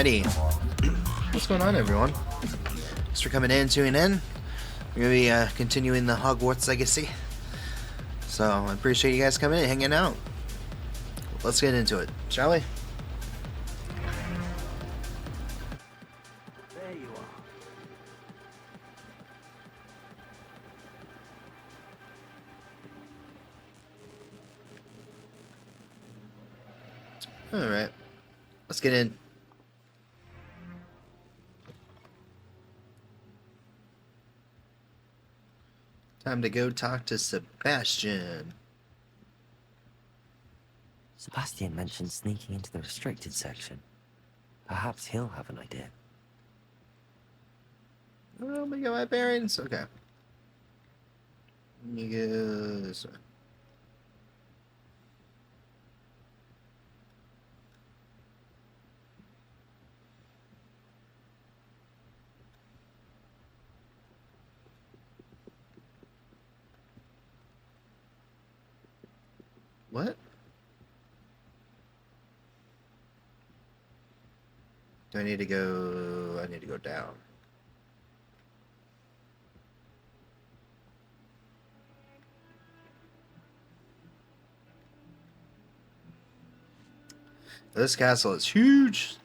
Alrighty. What's going on, everyone? Thanks for coming in, tuning in. We're going to be continuing the Hogwarts legacy. So, I appreciate you guys coming in and hanging out. Let's get into it, shall we? There you are. Alright. Let's get in. Time to go talk to Sebastian. Sebastian mentioned sneaking into the restricted section. Perhaps he'll have an idea. Oh, let me get my bearings. Okay. Let me go this way. What? Do I need to go? I need to go down. This castle is huge.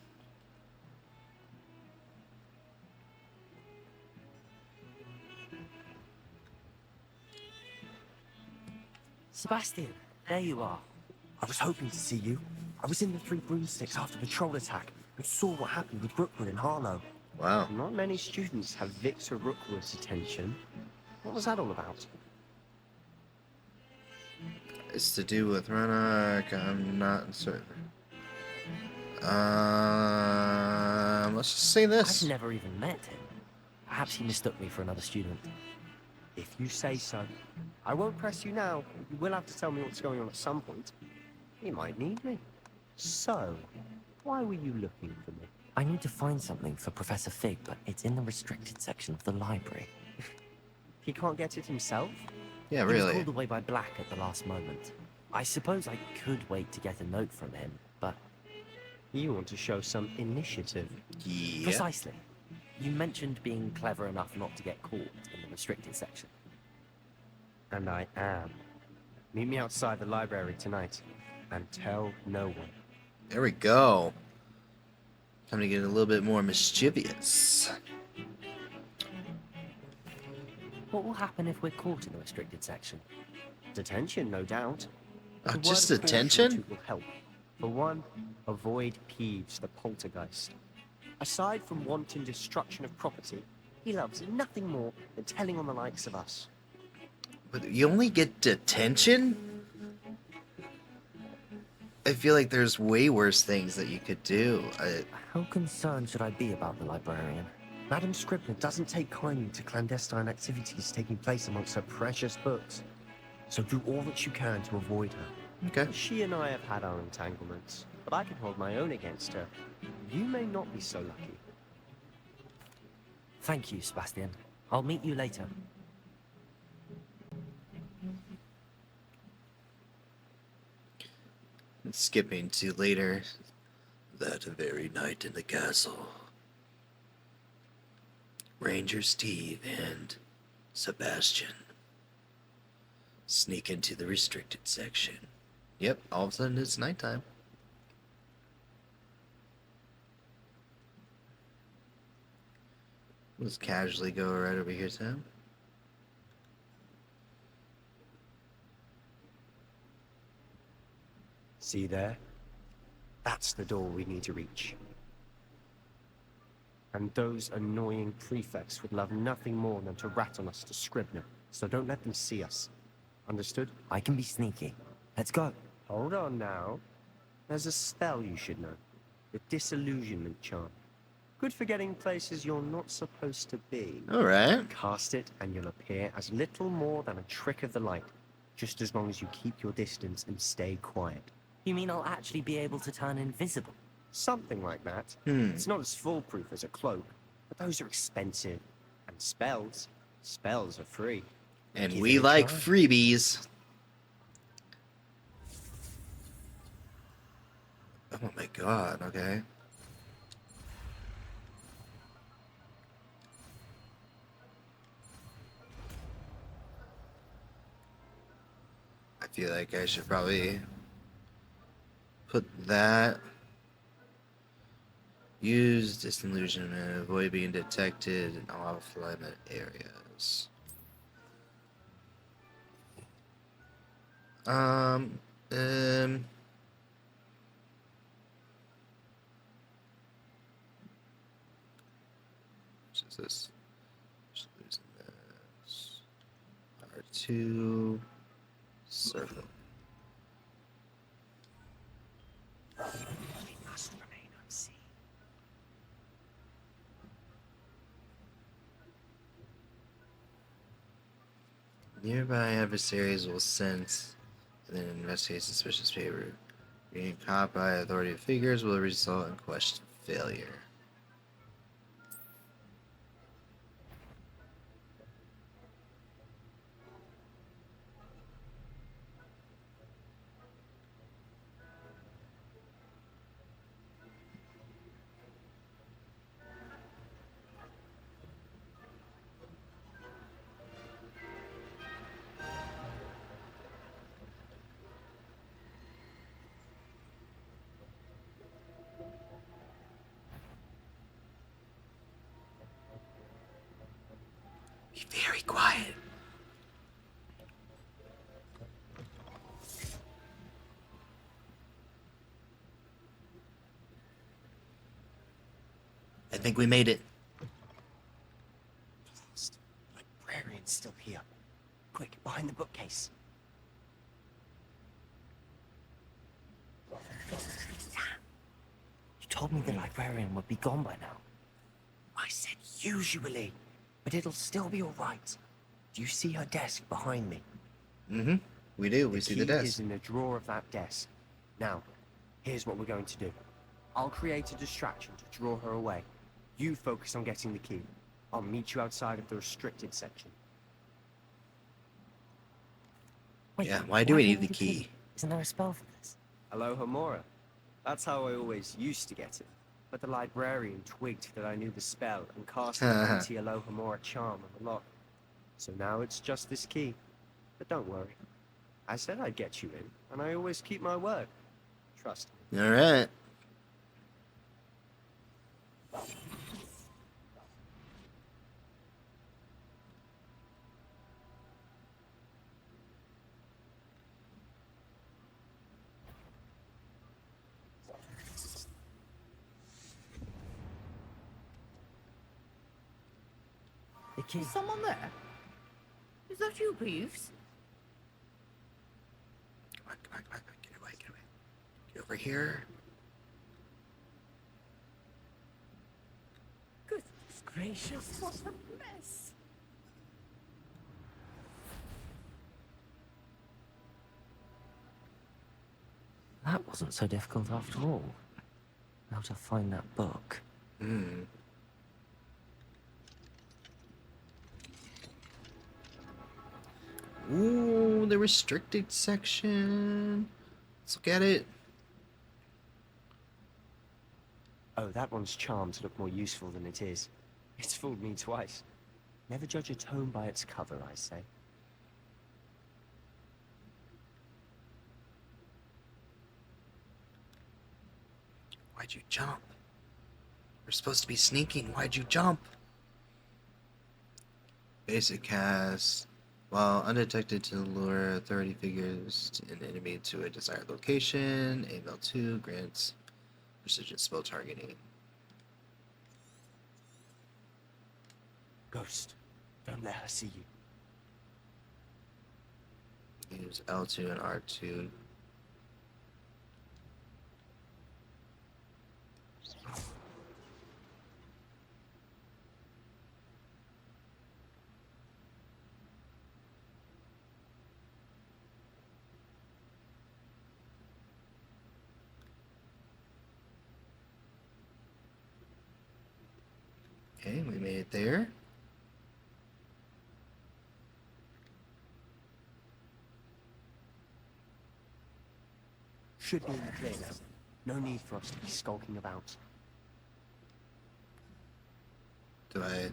Sebastian, there you are. I was hoping to see you. I was in the Three Broomsticks after the troll attack and saw what happened with Rookwood and Harlow. Wow. Not many students have Victor Rookwood's attention. What was that all about? It's to do with Renark. I'm not certain. Let's just say this. I've never even met him. Perhaps he mistook me for another student. If you say so. I won't press you now. You will have to tell me what's going on at some point. You might need me. So, why were you looking for me? I need to find something for Professor Fig, but it's in the restricted section of the library. He can't get it himself? Yeah, He was really. called away by Black at the last moment. I suppose I could wait to get a note from him, but... You want to show some initiative. Yeah. Precisely. You mentioned being clever enough not to get caught in the restricted section. And I am. Meet me outside the library tonight. And tell no one. There we go. Time to get a little bit more mischievous. What will happen if we're caught in the restricted section? Detention, no doubt. Oh, A word just of caution or detention? two will help. For one, avoid Peeves, the poltergeist. Aside from wanton destruction of property, he loves nothing more than telling on the likes of us. But you only get detention? I feel like there's way worse things that you could do. How concerned should I be about the librarian? Madam Scribner doesn't take kindly to clandestine activities taking place amongst her precious books. So do all that you can to avoid her. Okay. She and I have had our entanglements, but I can hold my own against her. You may not be so lucky. Thank you, Sebastian. I'll meet you later. Skipping to later. That very night in the castle. Ranger Steve and Sebastian sneak into the restricted section. Yep, all of a sudden it's nighttime. Let's casually go right over here, Sam. See there? That's the door we need to reach. And those annoying prefects would love nothing more than to rat on us to Scribner, so don't let them see us. Understood? I can be sneaky. Let's go. Hold on now. There's a spell you should know. The disillusionment charm. Good for getting places you're not supposed to be. Alright. Cast it and you'll appear as little more than a trick of the light, just as long as you keep your distance and stay quiet. You mean I'll actually be able to turn invisible? Something like that. It's not as foolproof as a cloak, but those are expensive. And spells are free. And Give we it a like try. freebies. Oh my god, okay. feel like I should probably put that. Use disillusionment, avoid being detected in off-limit areas. Um, um, what is this? Just losing this. R2, circle. We must remain unseen. Nearby adversaries will sense and then investigate suspicious behavior. Being caught by authority figures will result in quest failure. Be very quiet. I think we made it. Lost. Librarian's still here. Quick, behind the bookcase. You told me the librarian would be gone by now. I said usually, but it'll still be all right. Do you see her desk behind me? Mm-hmm. We do. We see the key desk. is in the drawer of that desk. Now, here's what we're going to do. I'll create a distraction to draw her away. You focus on getting the key. I'll meet you outside of the restricted section. Wait, Yeah, why do we need need the key? Isn't there a spell for this? Aloha Mora. That's how I always used to get it. But the librarian twigged that I knew the spell and cast the anti-Aloha Mora charm on the lock. So now it's just this key. But don't worry. I said I'd get you in, and I always keep my word. Trust me. All right. The key. Is someone there? Is that you, Peeves? Come on, come on, come on, come on. Get away, get away. Get over here. Goodness gracious, what a mess. That wasn't so difficult after all. How to find that book. Hmm. Ooh, the restricted section. Let's look at it. Oh, that one's charmed to look more useful than it is. It's fooled me twice. Never judge a tome by its cover, I say. Why'd you jump? We're supposed to be sneaking. Why'd you jump? Basic cast. While undetected to lure authority figures to an enemy to a desired location, AML2 grants precision spell targeting. Ghost, don't let her see you. Use L2 and R2. Okay, we made it there. Should be in the clear now. No need for us to be skulking about. Do I...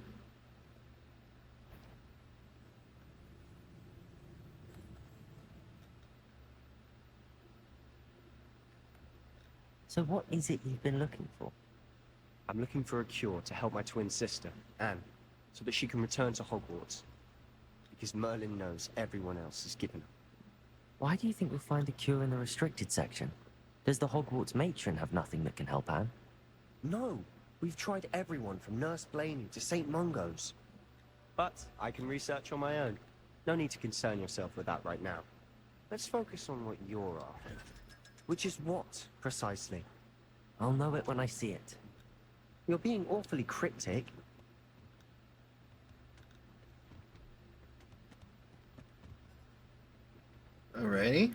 So what is it you've been looking for? I'm looking for a cure to help my twin sister, Anne, so that she can return to Hogwarts. Because Merlin knows everyone else has given up. Why do you think we'll find a cure in the restricted section? Does the Hogwarts matron have nothing that can help Anne? No, we've tried everyone from Nurse Blaney to St. Mungo's. But I can research on my own. No need to concern yourself with that right now. Let's focus on what you're after. Which is what, precisely? I'll know it when I see it. You're being awfully cryptic. Alrighty.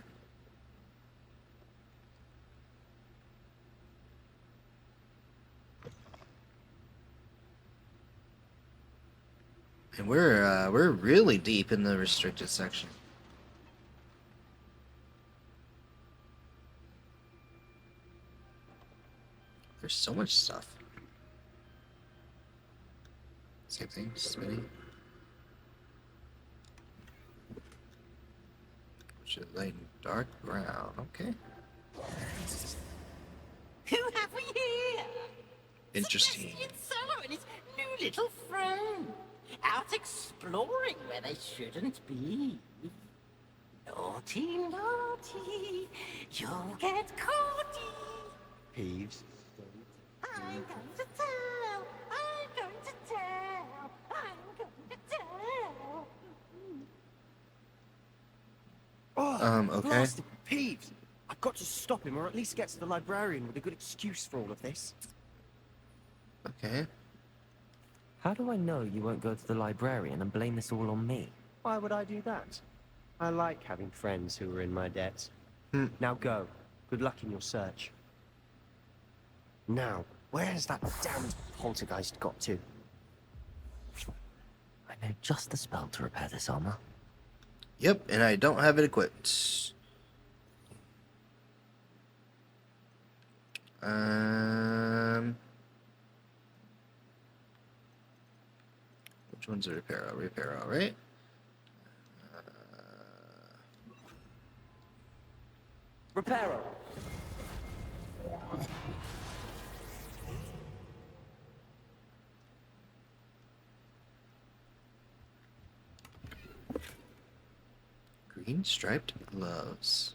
And we're really deep in the restricted section. There's so much stuff. Same thing, spinning. Which is light and dark brown. Okay. Who have we here? Interesting. Sebastian Sallow and his new little friend. Out exploring where they shouldn't be. Naughty, naughty, you'll get caughty. Peeves. I'm going to tell, I'm going to tell, I'm going to tell. Oh, Okay. blasted Peeves! I've got to stop him, or at least get to the librarian with a good excuse for all of this. Okay. How do I know you won't go to the librarian and blame this all on me? Why would I do that? I like having friends who are in my debt. Hmm. Now go. Good luck in your search. Now, where has that damned poltergeist got to? I know just the spell to repair this armor. Yep, and I don't have it equipped. Which one's a repair? Repair, all right. Reparo! Green striped gloves.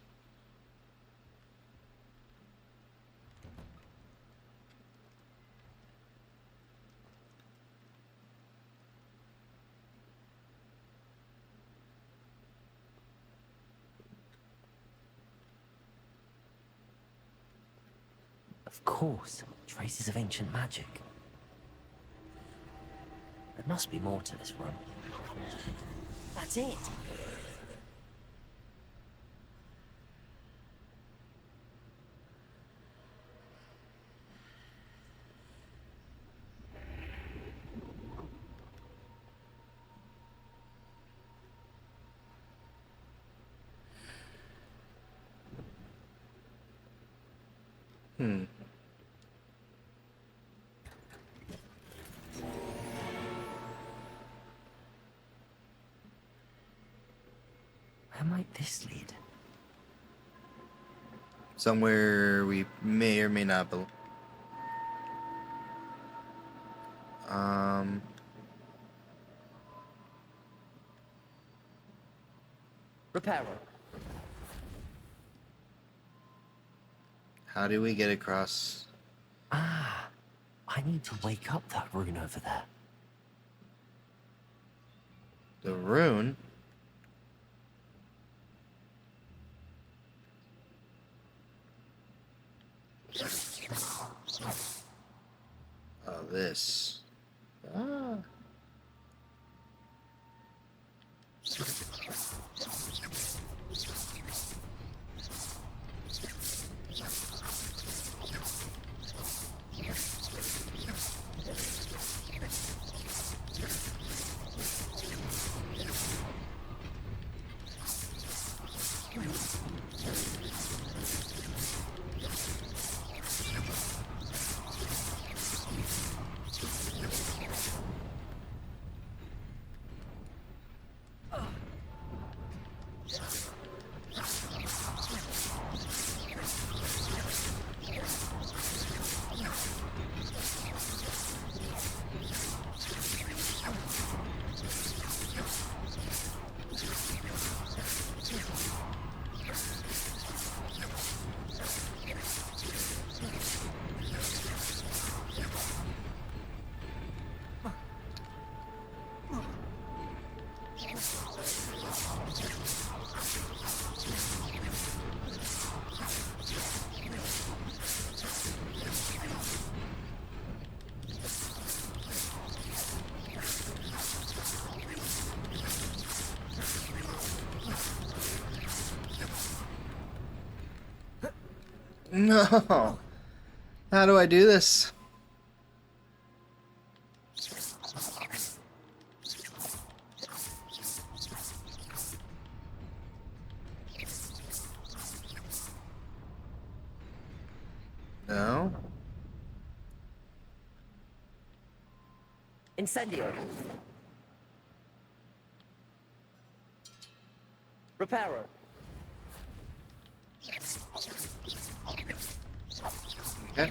Of course, traces of ancient magic. There must be more to this room. That's it. Hmm. Where might this lead? Somewhere we may or may not be. Reparo! How do we get across? Ah, I need to wake up that rune over there. The rune? Oh, this. Ah. No. How do I do this? No. Incendio. Reparo. Okay.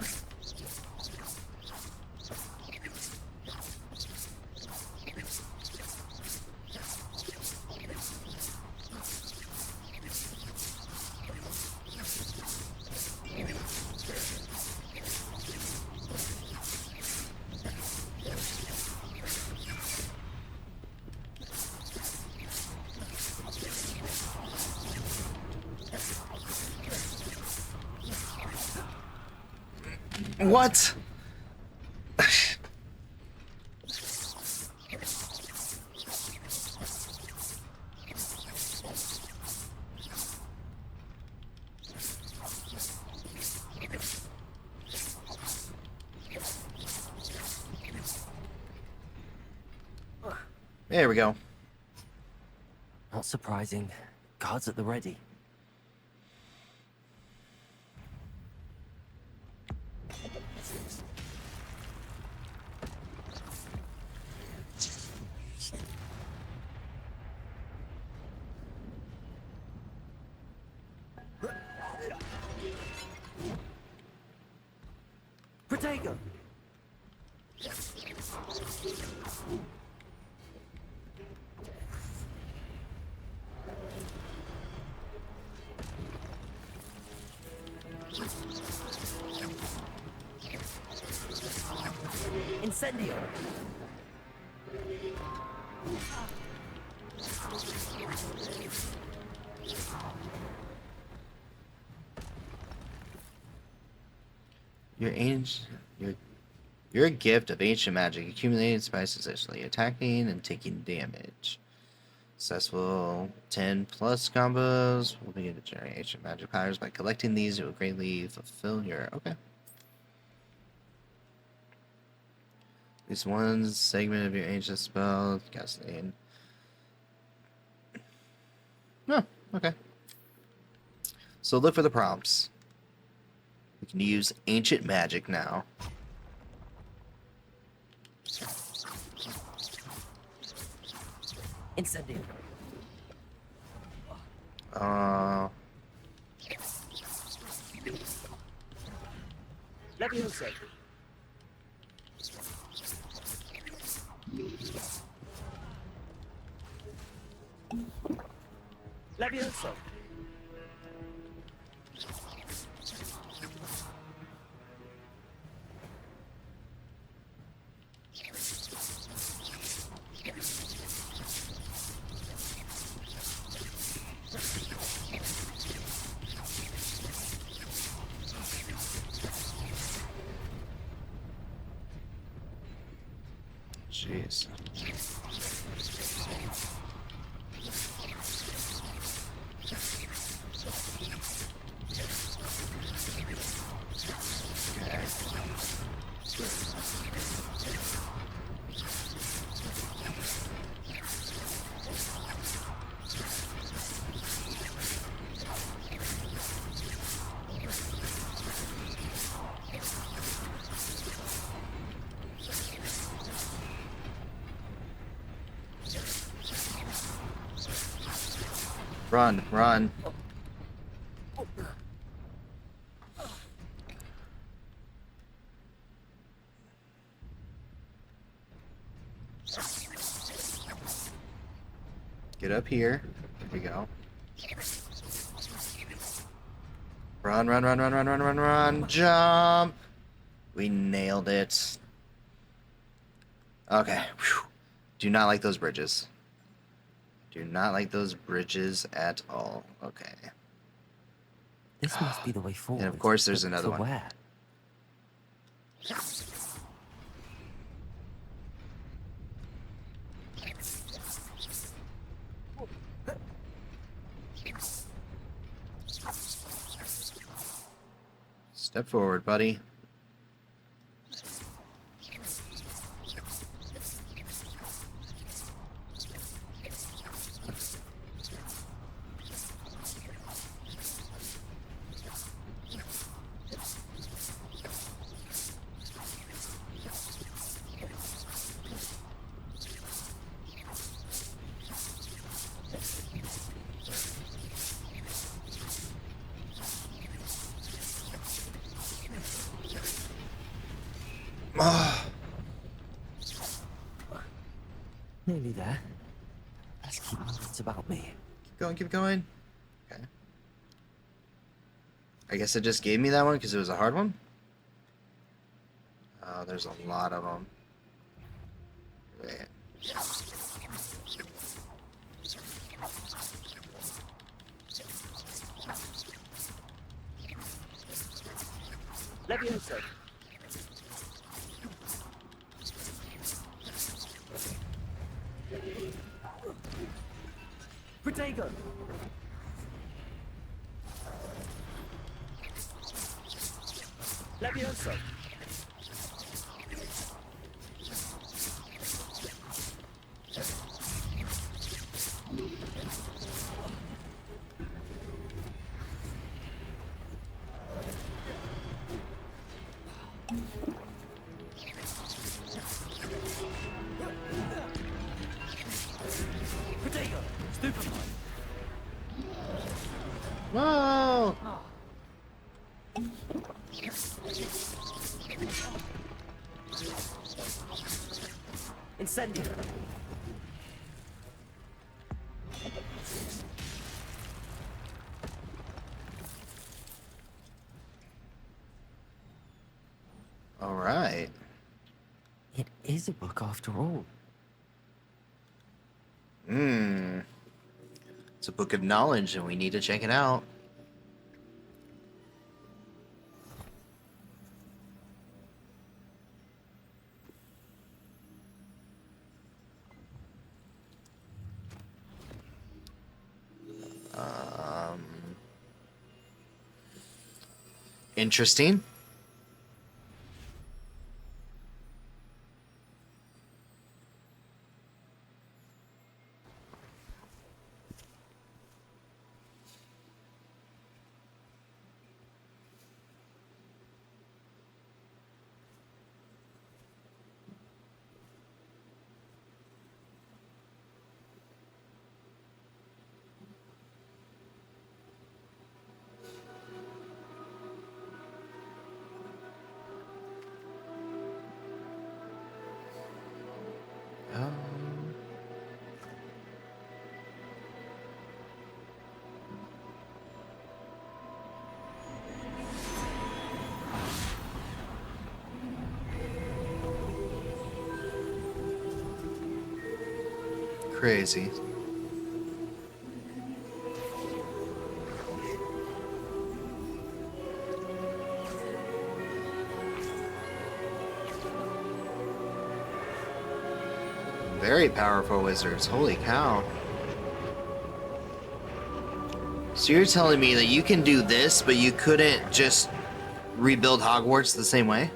What? There we go. Not surprising. Guards at the ready. Protego! Incendio! You're a gift of ancient magic, accumulating spices essentially, attacking and taking damage. Successful 10 plus combos will begin to generate ancient magic powers. By collecting these, it will greatly fulfill your okay. At least one segment of your ancient spell casting. Oh, okay. So look for the prompts. We can use ancient magic now. Incendio! Levioso! Levioso! Jeez. Run, run. Get up here. There we go. Run, run, run, run, run, run, run, run. Jump. We nailed it. Okay. Whew. Do not like those bridges. Do not like those bridges at all. Okay. This must be the way forward. And of course there's but another for one. Where? Step forward, buddy. Ah. Nearly there. Let's keep my wits about me. Keep going, keep going. Okay. I guess it just gave me that one because it was a hard one? Oh, there's a lot of them. Wait. Levioso. Protego. Levioso. Protego. Stupefy. Whoa! Incendio. All right. It is a book after all. It's a book of knowledge, and we need to check it out. Interesting. Crazy. Very powerful wizards. Holy cow. So you're telling me that you can do this, but you couldn't just rebuild Hogwarts the same way?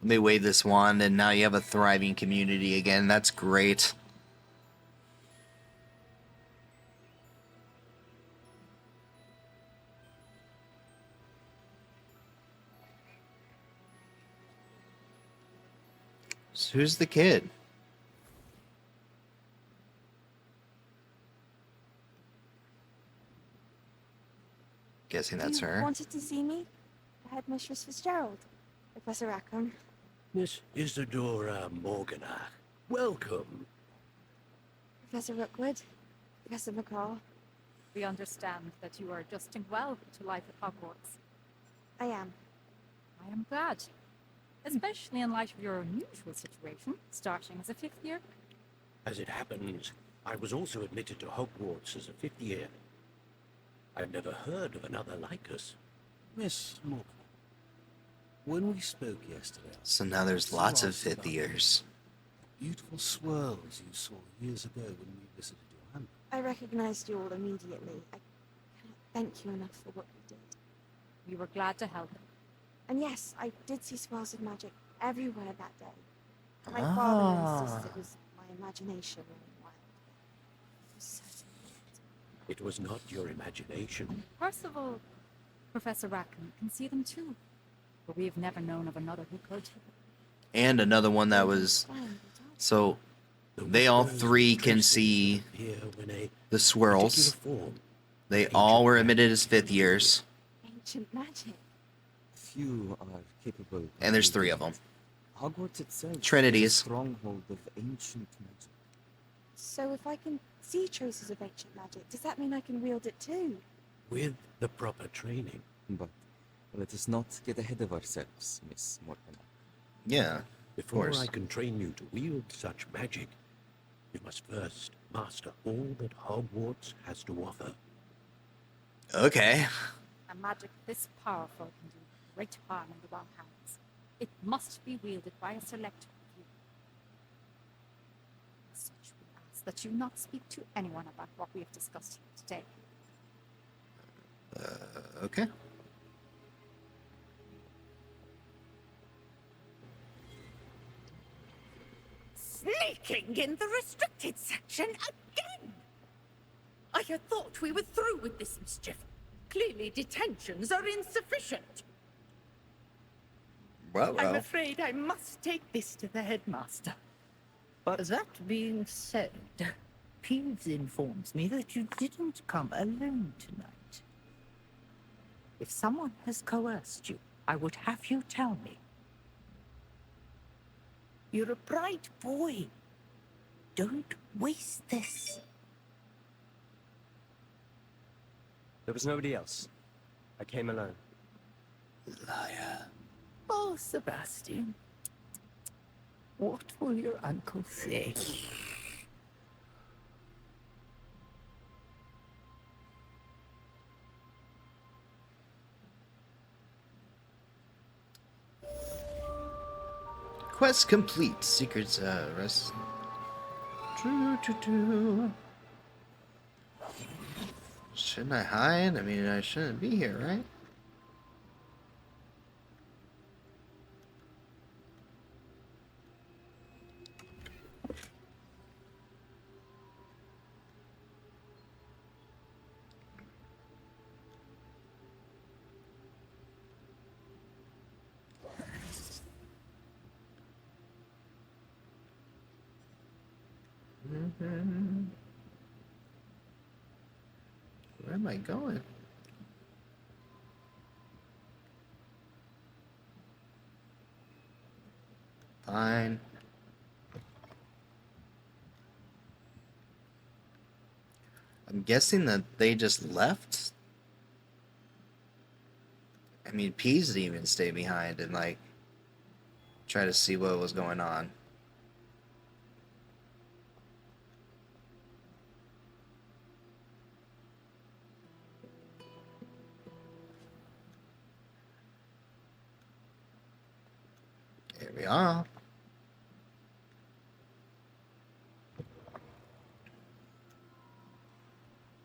They wave this wand, and now you have a thriving community again. That's great. So who's the kid? Guessing that's You her. wanted to see me? The headmistress Fitzgerald. Professor Rackham. Miss Isadora Morganach, welcome. Professor Rookwood. Professor McCall. We understand that you are adjusting well to life at Hogwarts. I am. I am glad, especially in light of your unusual situation, starting as a fifth year. As it happens, I was also admitted to Hogwarts as a fifth year. I've never heard of another like us. Miss Morgan. When we spoke yesterday, So now there's you lots of asked fifth about years. the beautiful swirls you saw years ago when we visited your hamlet. I recognized you all immediately. I cannot thank you enough for what you did. We were glad to help. And yes, I did see swirls of magic everywhere that day. My father insists it was my imagination running wild. It was certainly not. It was not your imagination. Percival, Professor Rackham can see them too. But we have never known of another who could. And another one that was... So, they all three can see the swirls. They all were admitted as fifth years. Ancient magic. Few are capable. And there's three of them. Hogwarts itself Trinities. is a stronghold of ancient magic. So if I can see traces of ancient magic, does that mean I can wield it too? With the proper training. But let us not get ahead of ourselves, Miss Mortimer. Yeah, Before I can train you to wield such magic, you must first master all that Hogwarts has to offer. Okay. A magic this powerful can do great harm in the wrong hands. It must be wielded by a select few. As such, we ask that you not speak to anyone about what we have discussed here today. Okay. Sneaking in the restricted section again! I had thought we were through with this mischief. Clearly detentions are insufficient. I'm afraid I must take this to the headmaster. But that being said, Peeves informs me that you didn't come alone tonight. If someone has coerced you, I would have you tell me. You're a bright boy. Don't waste this. There was nobody else. I came alone. Liar. Oh, Sebastian. What will your uncle say? Quest complete. Secrets, rest. Shouldn't I hide? I mean, I shouldn't be here, right? Where am I going? Fine. I'm guessing that they just left. I mean, Peas didn't even stay behind and, like, try to see what was going on. Here we are.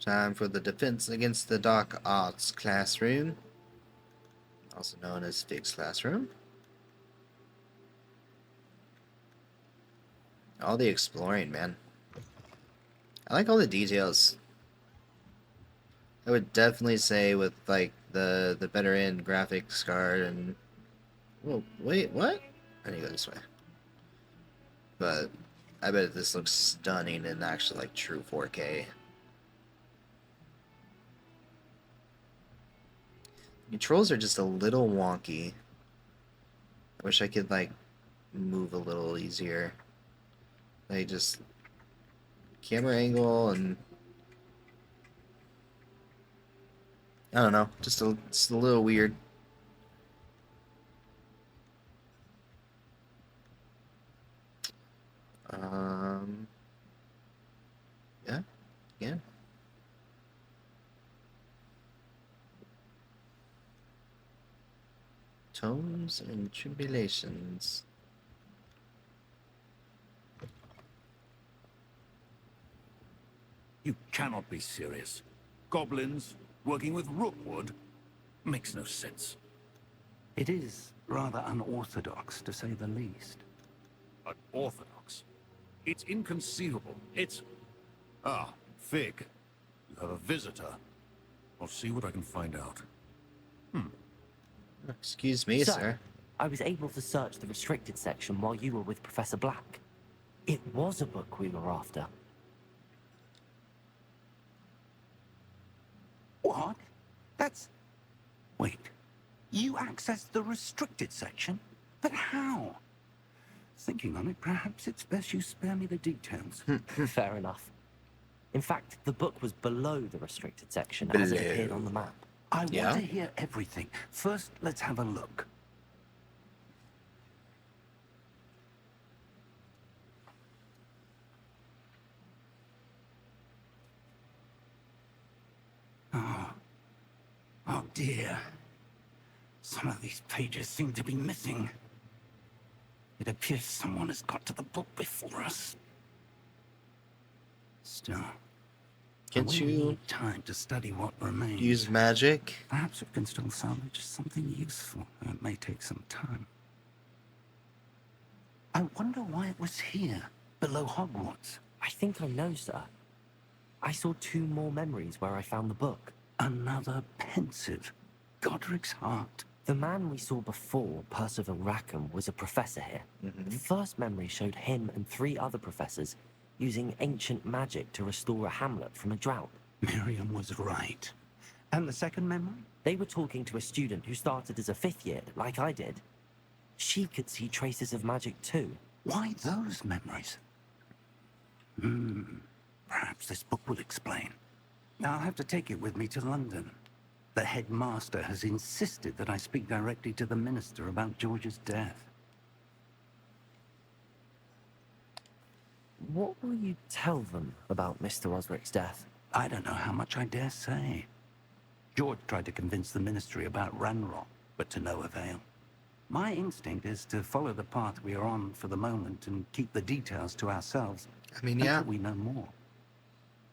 Time for the Defense Against the Dark Arts classroom, also known as Fig's classroom. All the exploring, man. I like all the details. I would definitely say with like the better end graphics card and whoa, wait, what? I need to go this way. But I bet this looks stunning in actually like true 4K. Controls are just a little wonky. I wish I could like move a little easier. Like just camera angle and I don't know, just a little weird. Yeah, again. Tomes and Tribulations. You cannot be serious. Goblins working with Rookwood makes no sense. It is rather unorthodox, to say the least. Unorthodox? It's inconceivable. It's... Ah, Fig. You have a visitor. I'll see what I can find out. Excuse me, sir. I was able to search the restricted section while you were with Professor Black. It was a book we were after. What? That's... Wait. You accessed the restricted section? But how? Thinking on it, perhaps it's best you spare me the details. Fair enough. In fact, the book was below the restricted section as it appeared on the map. I want to hear everything. First, let's have a look. Oh dear. Some of these pages seem to be missing. It appears someone has got to the book before us. Still, Can't you need time to study what remains. use magic? Perhaps we can still salvage something useful. It may take some time. I wonder why it was here, below Hogwarts. I think I know, sir. I saw 2 more memories where I found the book. Another pensive. Godric's heart. The man we saw before, Percival Rackham, was a professor here. The first memory showed him and 3 other professors using ancient magic to restore a hamlet from a drought. Miriam was right. And the second memory? They were talking to a student who started as a 5th year, like I did. She could see traces of magic too. Why those memories? Perhaps this book will explain. Now I'll have to take it with me to London. The headmaster has insisted that I speak directly to the minister about George's death. What will you tell them about Mr. Osric's death? I don't know how much I dare say. George tried to convince the ministry about Ranrock, but to no avail. My instinct is to follow the path we are on for the moment and keep the details to ourselves. I mean, yeah. Until we know more.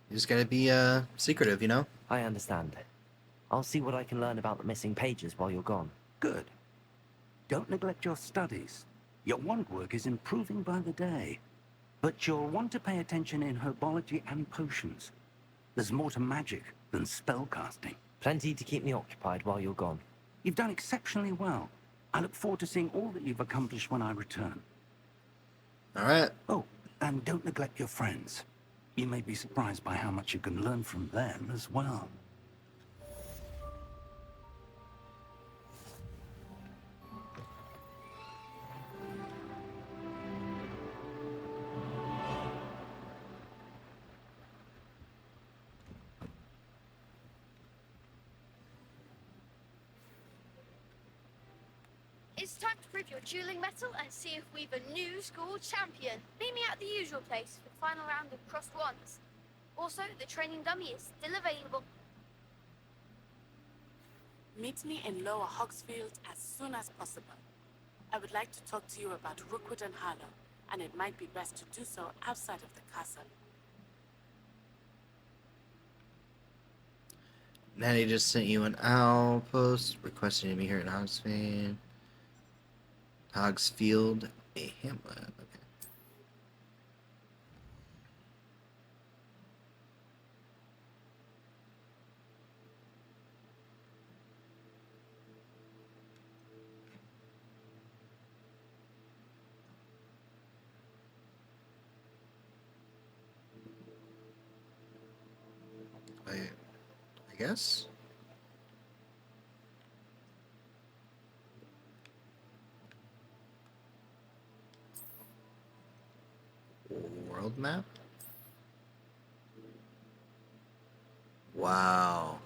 You just gotta be secretive, you know? I understand. I'll see what I can learn about the missing pages while you're gone. Good. Don't neglect your studies. Your wand work is improving by the day. But you'll want to pay attention in herbology and potions. There's more to magic than spellcasting. Plenty to keep me occupied while you're gone. You've done exceptionally well. I look forward to seeing all that you've accomplished when I return. All right. Oh, and don't neglect your friends. You may be surprised by how much you can learn from them as well. It's time to prove your dueling mettle and see if we've a new school champion. Meet me at the usual place for the final round of crossed wands. Also, the training dummy is still available. Meet me in Lower Hogsfield as soon as possible. I would like to talk to you about Rookwood and Harlow, and it might be best to do so outside of the castle. Natty just sent you an owl post requesting to be here in Hogsfield, a hamlet. Okay. I guess. World map? Wow.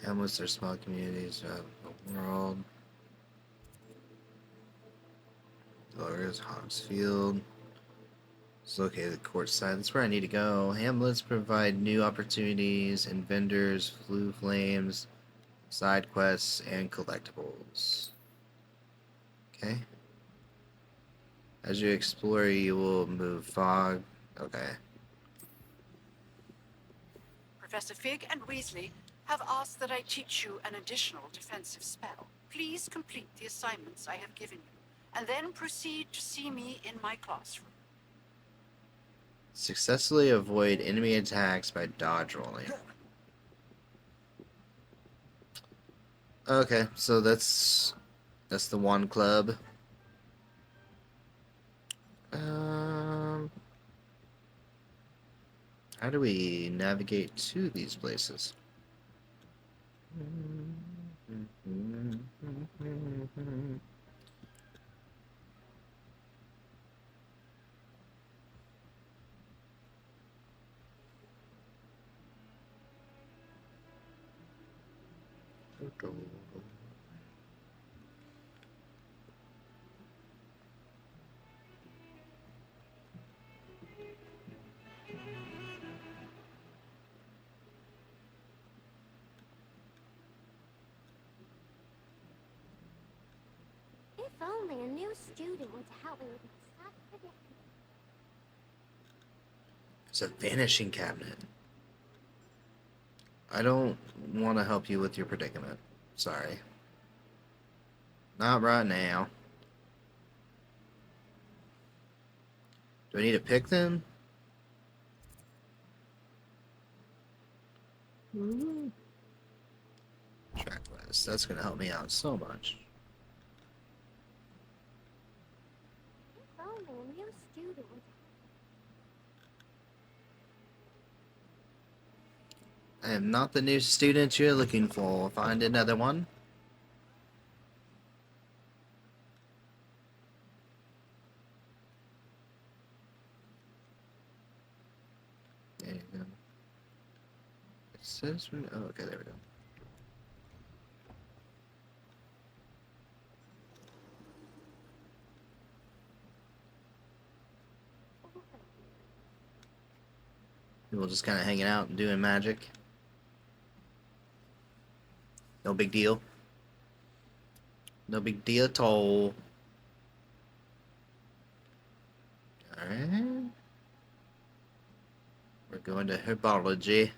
Hamlets are small communities of the world. Lower is Hogsfield. It's located at the court side. That's where I need to go. Hamlets provide new opportunities and vendors, blue flames, side quests, and collectibles. Okay. As you explore, you will move fog. Okay. Professor Fig and Weasley have asked that I teach you an additional defensive spell. Please complete the assignments I have given you, and then proceed to see me in my classroom. Successfully avoid enemy attacks by dodge rolling. Okay, so that's the one club. How do we navigate to these places? If only a new student were to help me with my sad predicament. It's a vanishing cabinet. I don't want to help you with your predicament. Sorry. Not right now. Do I need to pick them? Track quest. That's going to help me out so much. If only a new student were to I am not the new student you're looking for. Find another one. There you go. It says... Oh, okay, there we go. People just kind of hanging out and doing magic. No big deal. No big deal at all. Alright. We're going to Herbology.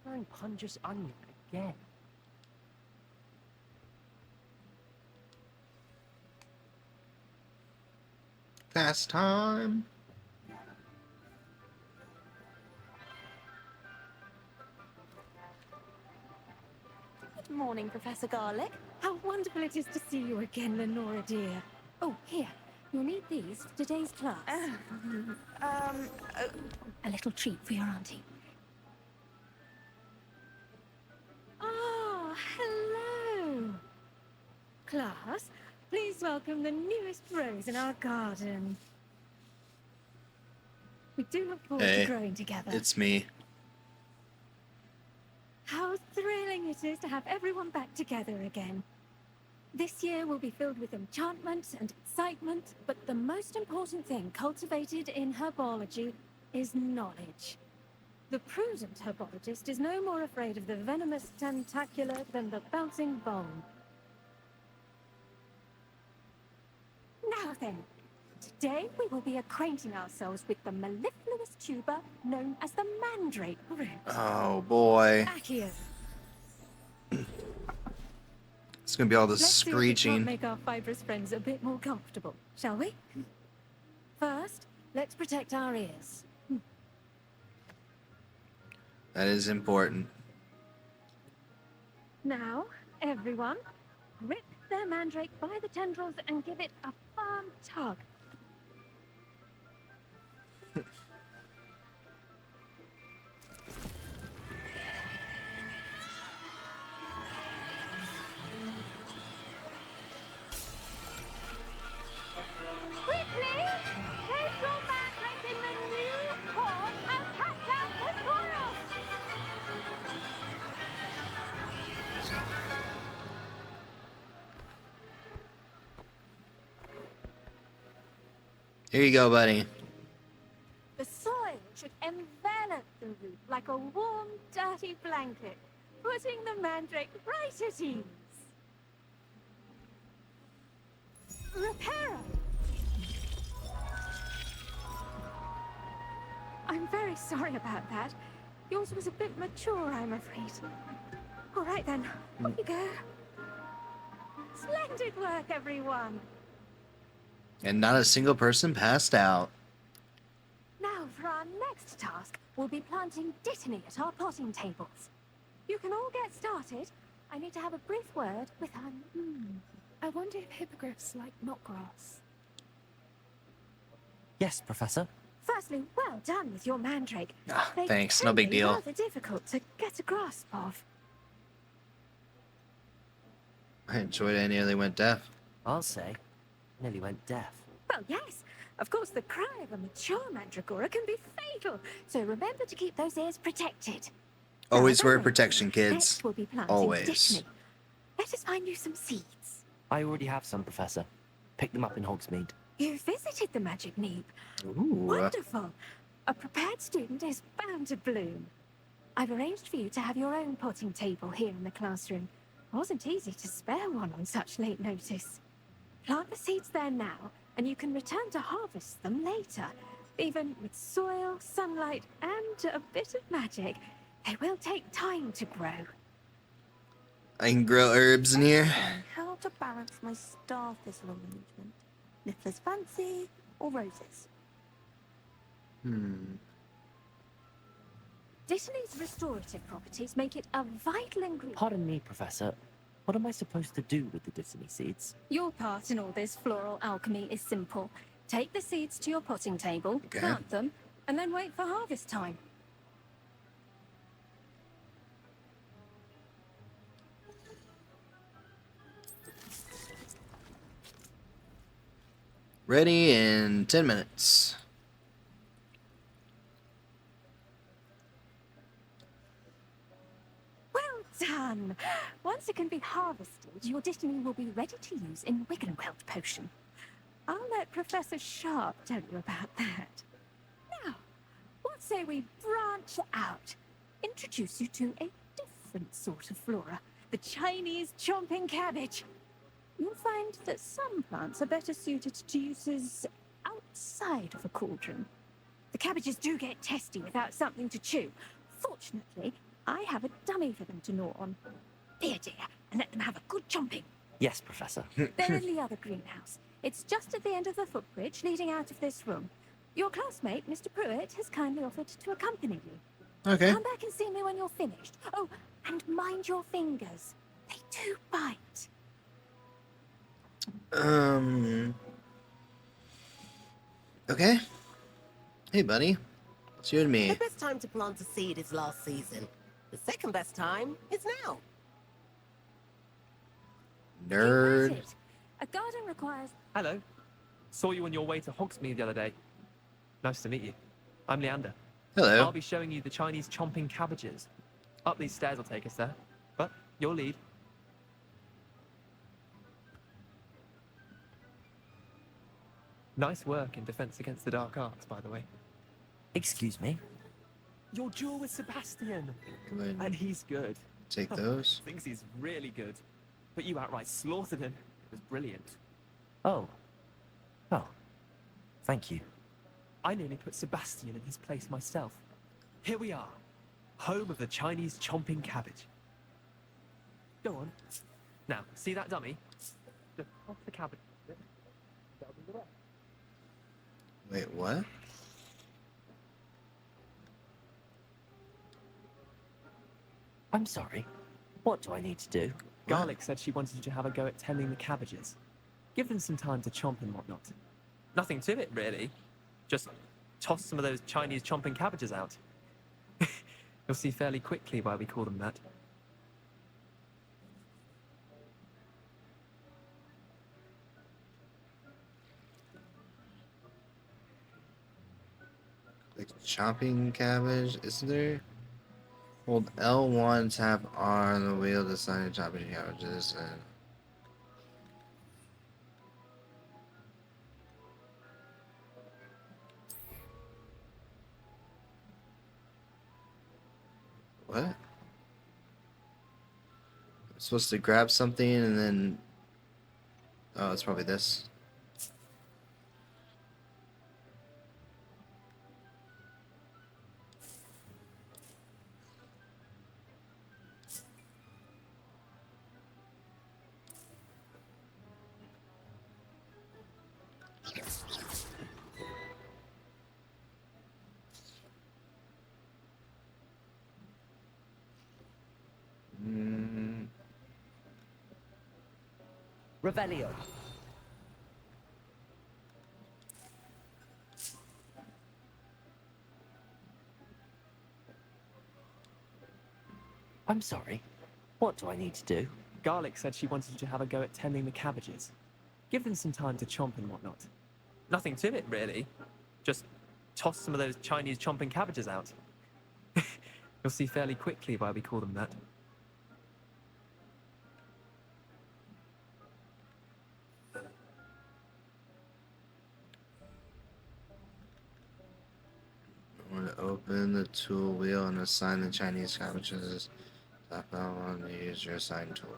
Don't punch us onion again. Fast time. Good morning, Professor Garlick. How wonderful it is to see you again, Lenora dear. Oh, here. You'll need these for today's class. A little treat for your auntie. Ah, hello. Class, please welcome the newest rose in our garden. We do look forward to growing together. It's me. How thrilling it is to have everyone back together again. This year will be filled with enchantment and excitement, but the most important thing cultivated in herbology is knowledge. The prudent herbologist is no more afraid of the venomous tentacular than the bouncing bone. Now then, today we will be acquainting ourselves with the mellifluous tuber known as the mandrake root. Oh boy. Accio. It's gonna be all this Let's screeching. see if we can't make our fibrous friends a bit more comfortable, shall we? First, let's protect our ears. That is important. Now, everyone, grip their mandrake by the tendrils and give it a firm tug. Quickly! Place your mandrake in the new pot and catch out the squirrel! Here you go, buddy. The soil should envelop the root like a warm, dirty blanket, putting the mandrake right at ease. Reparo! I'm very sorry about that. Yours was a bit mature, I'm afraid. All right then, off you go. Splendid work, everyone. And not a single person passed out. Now for our next task, we'll be planting dittany at our potting tables. You can all get started. I need to have a brief word with our... I wonder if hippogriffs like knotgrass. Yes, Professor. Firstly, well done with your mandrake. They Thanks, can no big be deal. rather difficult to get a grasp of. I enjoyed it. I nearly went deaf. I'll say. Nearly went deaf. Well, yes. Of course, the cry of a mature mandragora can be fatal, so remember to keep those ears protected. Always wear Now, protection, kids. next we'll be planting Always. dittany. Let us find you some seeds. I already have some, Professor. Picked them up in Hogsmeade. You visited the magic neep. Ooh. Wonderful. A prepared student is bound to bloom. I've arranged for you to have your own potting table here in the classroom. It wasn't easy to spare one on such late notice. Plant the seeds there now, and you can return to harvest them later. Even with soil, sunlight, and a bit of magic, they will take time to grow. I can grow herbs in here. How to balance my star thistle arrangement? Niffler's fancy or roses? Dittany's restorative properties make it a vital ingredient. Pardon me, Professor. What am I supposed to do with the dittany seeds? Your part in all this floral alchemy is simple. Take the seeds to your potting table, plant them, and then wait for harvest time. Ready in 10 minutes. Well done! Once it can be harvested, your dittany will be ready to use in Wiggenweld potion. I'll let Professor Sharp tell you about that. Now, what say we branch out? Introduce you to a different sort of flora, the Chinese chomping cabbage. You'll find that some plants are better suited to uses outside of a cauldron. The cabbages do get testy without something to chew. Fortunately, I have a dummy for them to gnaw on. Here, dear, and let them have a good chomping. Yes, Professor. They're in the other greenhouse. It's just at the end of the footbridge leading out of this room. Your classmate, Mr. Pruitt, has kindly offered to accompany you. Okay. Come back and see me when you're finished. Oh, and mind your fingers. They do bite. Okay. Hey, buddy. It's you and me. The best time to plant a seed is last season. The second best time is now. Nerd. A garden requires... Hello. Saw you on your way to Hogsmeade the other day. Nice to meet you. I'm Leander. Hello. I'll be showing you the Chinese chomping cabbages. Up these stairs will take us there, but you'll lead. Nice work in Defense Against the Dark Arts, by the way. Excuse me? Your duel with Sebastian. Go ahead. And he's good. Take those. Thinks he's really good. But you outright slaughtered him. It was brilliant. Oh. Oh. Thank you. I nearly put Sebastian in his place myself. Here we are. Home of the Chinese chomping cabbage. Go on. Now, see that dummy? Just off the cabbage. That'll be the rest. Wait, what? I'm sorry. What do I need to do? Garlic said she wanted you to have a go at tending the cabbages. Give them some time to chomp and whatnot. Nothing to it, really. Just toss some of those Chinese chomping cabbages out. You'll see fairly quickly why we call them that. Like chopping cabbage, isn't there? Hold L1 tap R on the wheel to sign chopping cabbages and What? I'm supposed to grab something and then... Oh, it's probably this. Revelio. I'm sorry. What do I need to do? Garlic said she wanted you to have a go at tending the cabbages. Give them some time to chomp and whatnot. Nothing to it, really. Just toss some of those Chinese chomping cabbages out. You'll see fairly quickly why we call them that. I'm going to open the tool wheel and assign the Chinese cabbages. Tap on to use your assign tool.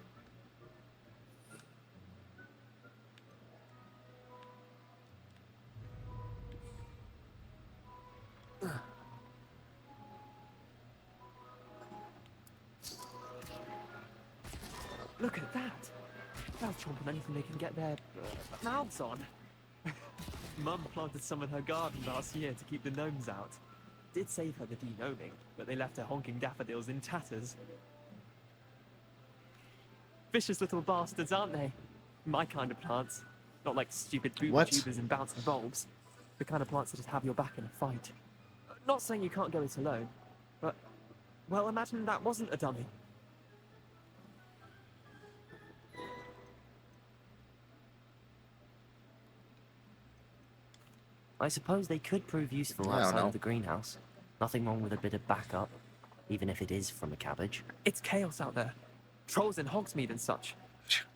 Look at that! They'll chomp on anything they can get their mouths on. Mum planted some in her garden last year to keep the gnomes out. Did save her the de-gnoming, but they left her honking daffodils in tatters. Vicious little bastards, aren't they? My kind of plants. Not like stupid booby tubers and bouncing bulbs. The kind of plants that just have your back in a fight. Not saying you can't go it alone, but... well, imagine that wasn't a dummy. I suppose they could prove useful outside of the greenhouse. Nothing wrong with a bit of backup, even if it is from a cabbage. It's chaos out there. Trolls in Hogsmeade and such.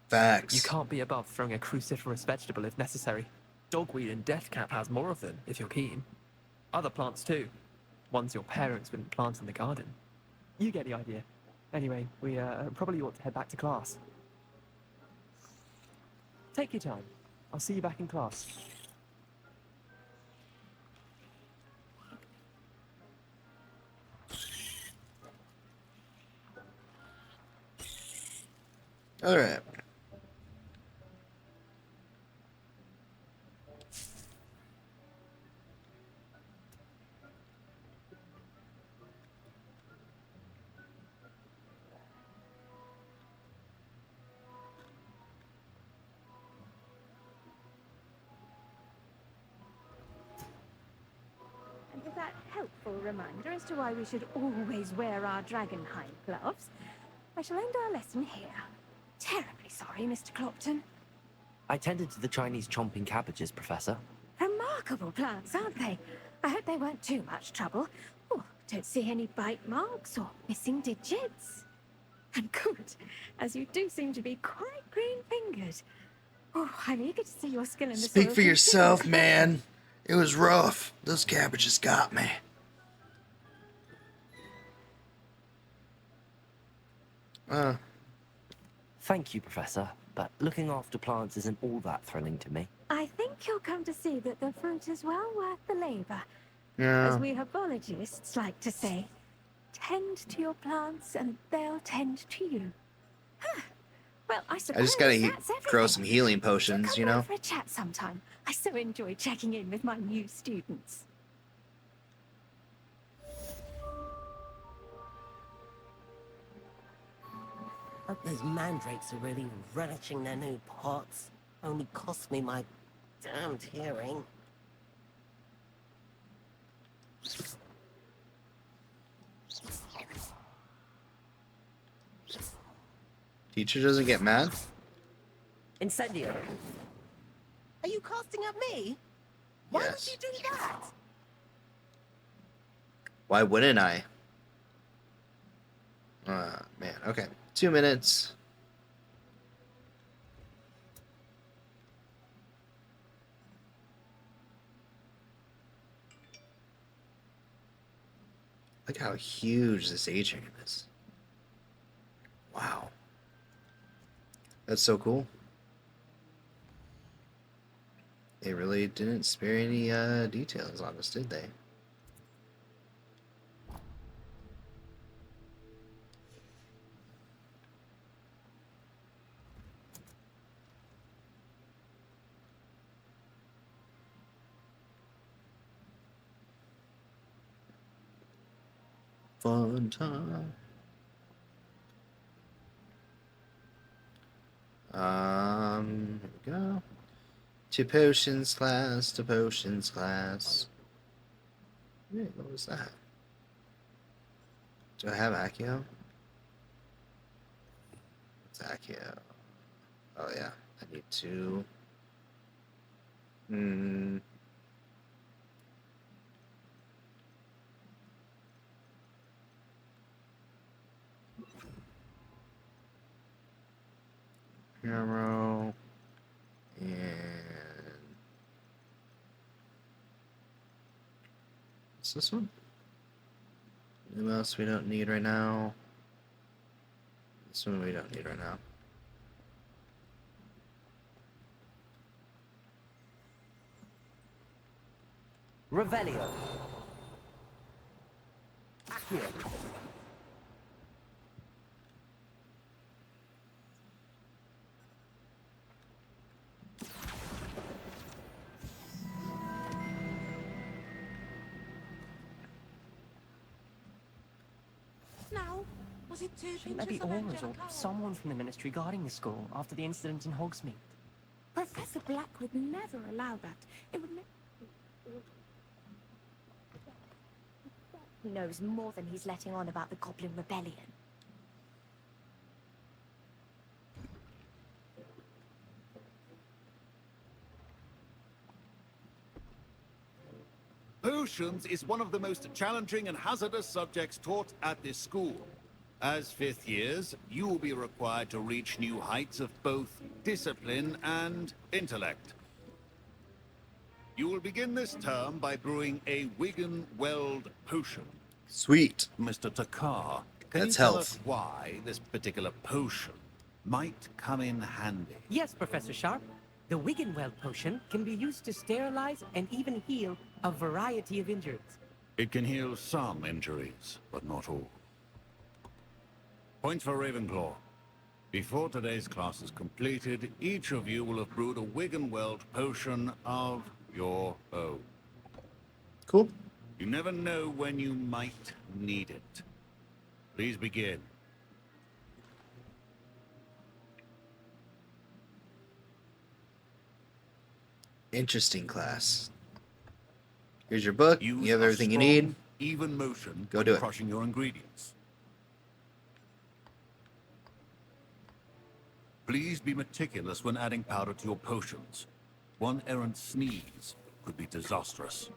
Facts. You can't be above throwing a cruciferous vegetable if necessary. Dogweed and deathcap has more of them, if you're keen. Other plants too. Ones your parents wouldn't plant in the garden. You get the idea. Anyway, we probably ought to head back to class. Take your time. I'll see you back in class. All right. And with that helpful reminder as to why we should always wear our dragonhide gloves, I shall end our lesson here. Terribly sorry, Mr. Clopton. I tended to the Chinese chomping cabbages, Professor. Remarkable plants, aren't they? I hope they weren't too much trouble. Oh, don't see any bite marks or missing digits. And good, as you do seem to be quite green-fingered. Oh, I'm eager to see your skill in the Speak soil for yourself, man. It was rough. Those cabbages got me. Thank you, Professor, but looking after plants isn't all that thrilling to me. I think you'll come to see that the fruit is well worth the labor. Yeah. As we herbologists like to say, tend to your plants and they'll tend to you. Huh. Well, I suppose I just gotta that's grow everything. some healing potions, you Come know? round for a chat sometime. I so enjoy checking in with my new students. Hope those mandrakes are really relishing their new pots. Only cost me my damned hearing. Teacher doesn't get mad? Incendio. Are you casting at me? Why Yes. would you do that? Why wouldn't I? Man, okay. 2 minutes. Look how huge this atrium is. Wow. That's so cool. They really didn't spare any details on this, did they? Fun time. Here we go. To potions class, to potions class. Wait, what was that? Do I have Accio? It's Accio. Oh yeah, I need to. Hero. And what's this one? Who else we don't need right now? This one we don't need right now. Revelio. Here. Now, was it two Shouldn't there be pinches of Auras or Angelica? someone from the Ministry guarding the school after the incident in Hogsmeade? Professor Black would never allow that. It would never. He knows more than he's letting on about the Goblin Rebellion. Potions is one of the most challenging and hazardous subjects taught at this school. As fifth years, you will be required to reach new heights of both discipline and intellect. You will begin this term by brewing a Wigan Weld potion. Sweet. Mr. Takar, can you That's tell health. us why this particular potion might come in handy? Yes, Professor Sharp. The Wiggenweld potion can be used to sterilize and even heal a variety of injuries. It can heal some injuries, but not all. Point for Ravenclaw. Before today's class is completed, each of you will have brewed a Wiggenweld potion of your own. Cool. You never know when you might need it. Please begin. Interesting class. Here's your book. Use You have a everything you strong, need. even motion Go when do it. crushing your ingredients. Please be meticulous when adding powder to your potions. One errant sneeze could be disastrous.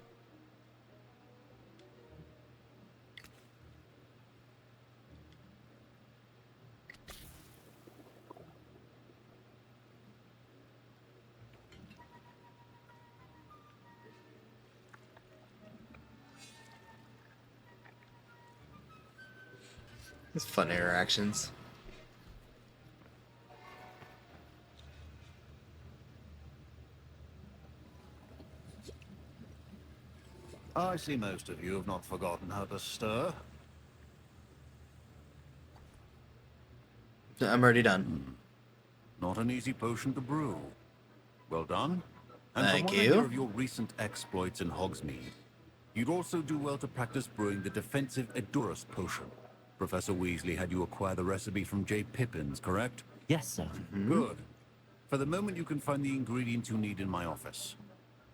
It's fun interactions. I see most of you have not forgotten how to stir. I'm already done. Not an easy potion to brew. Well done. And Thank from what I you. hear of your recent exploits in Hogsmeade, you'd also do well to practice brewing the defensive Edurus potion. Professor Weasley had you acquire the recipe from J. Pippin's, correct? Yes, sir. Good. For the moment, you can find the ingredients you need in my office.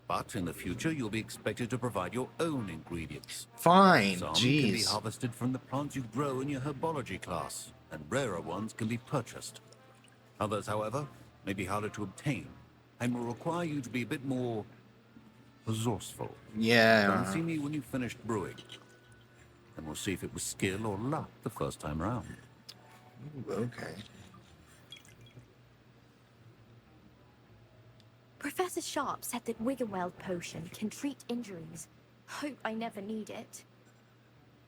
But in the future, you'll be expected to provide your own ingredients. Fine. Some can be Jeez. harvested from the plants you grow in your Herbology class, and rarer ones can be purchased. Others, however, may be harder to obtain, and will require you to be a bit more resourceful. Yeah. Come see me when you've finished brewing, and we'll see if it was skill or luck the first time round. Ooh, okay. Professor Sharp said that Wiggenweld potion can treat injuries. Hope I never need it.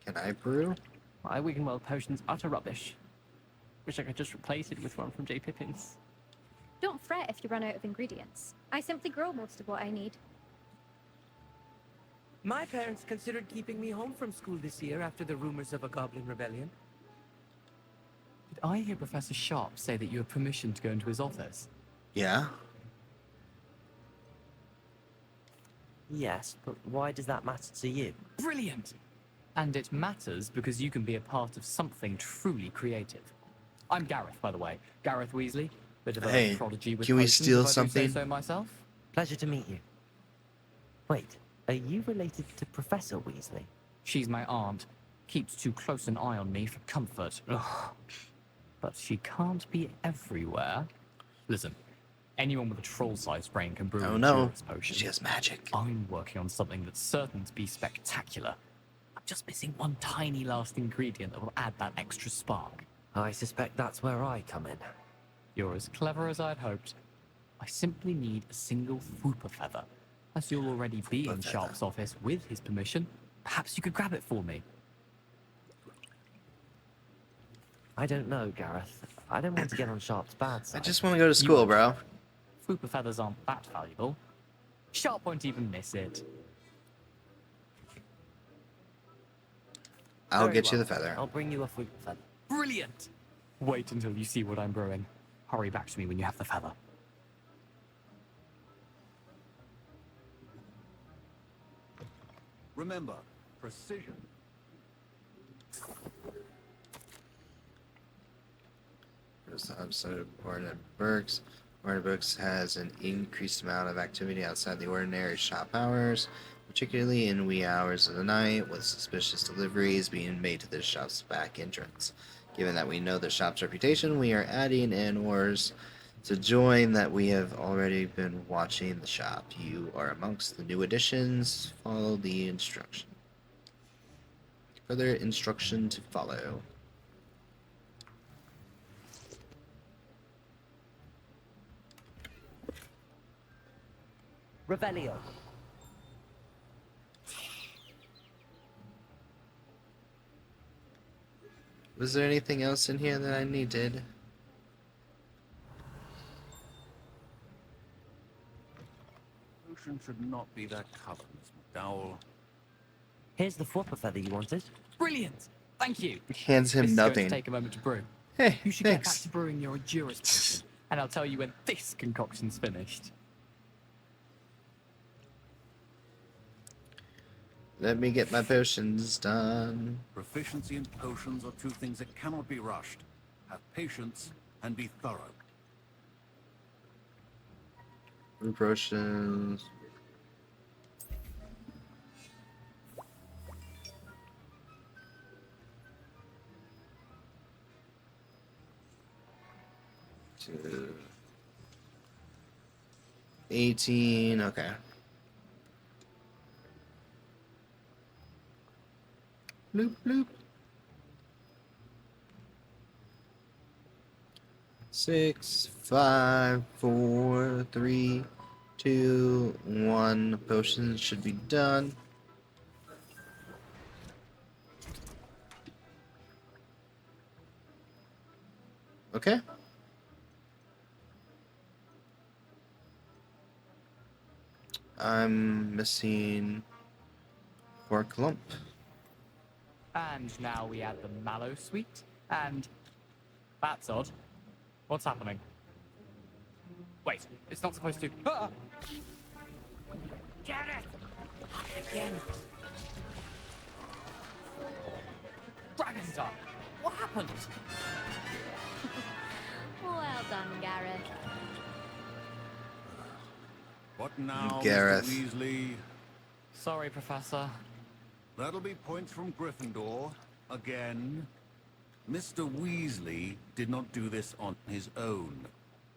Can I brew? My Wiggenweld potion's utter rubbish. Wish I could just replace it with one from J. Pippin's. Don't fret if you run out of ingredients. I simply grow most of what I need. My parents considered keeping me home from school this year after the rumors of a goblin rebellion. Did I hear Professor Sharp say that you had permission to go into his office? Yeah. Yes, but why does that matter to you? Brilliant! And it matters because you can be a part of something truly creative. I'm Gareth, by the way. Gareth Weasley. Bit of a Hey, prodigy with can we potions, steal if I do something? say so myself. Pleasure to meet you. Wait, are you related to Professor Weasley? She's my aunt. Keeps too close an eye on me for comfort. Ugh. But she can't be everywhere. Listen, anyone with a troll-sized brain can brew Oh an no, endurance potion. she has magic. I'm working on something that's certain to be spectacular. I'm just missing one tiny last ingredient that will add that extra spark. I suspect that's where I come in. You're as clever as I'd hoped. I simply need a single Fooper feather. As you'll already be in Sharp's office with his permission, perhaps you could grab it for me. I don't know, Gareth. I don't want to get on Sharp's bad side. I just want to go to school, bro. Fooper feathers aren't that valuable. Sharp won't even miss it. I'll Very get you well. the feather. I'll bring you a Fooper feather. Brilliant! Wait until you see what I'm brewing. Hurry back to me when you have the feather. Remember, precision. Here's the episode of Ordinary Books. Ordinary Books has an increased amount of activity outside the ordinary shop hours, particularly in wee hours of the night, with suspicious deliveries being made to the shop's back entrance. Given that we know the shop's reputation, we are adding in orders to join that we have already been watching the shop. You are amongst the new additions. Follow the instruction. Further instruction to follow. Revelio. Was there anything else in here that I needed? Potion should not be that covered, Miss McDowell. Here's the Fooper feather you wanted. Brilliant! Thank you. Hands him This is going nothing. to take a moment to brew. Hey, you should get back thanks. to brewing your endurance potion, and I'll tell you when this concoction's finished. Let me get my potions done. Proficiency in potions are two things that cannot be rushed. Have patience and be thorough. Brew potions. Two. 18, okay. Bloop, bloop. 6, 5, 4, 3, 2, 1. Potions should be done. Okay. I'm missing pork lump. And now we add the mallow sweet, and that's odd. What's happening? Wait, it's not supposed to. Ah! Gareth! Again. Dragon's What happened? Well done, Gareth. What now, Gareth. Mr. Weasley? Sorry, Professor. That'll be points from Gryffindor. Again. Mr. Weasley did not do this on his own.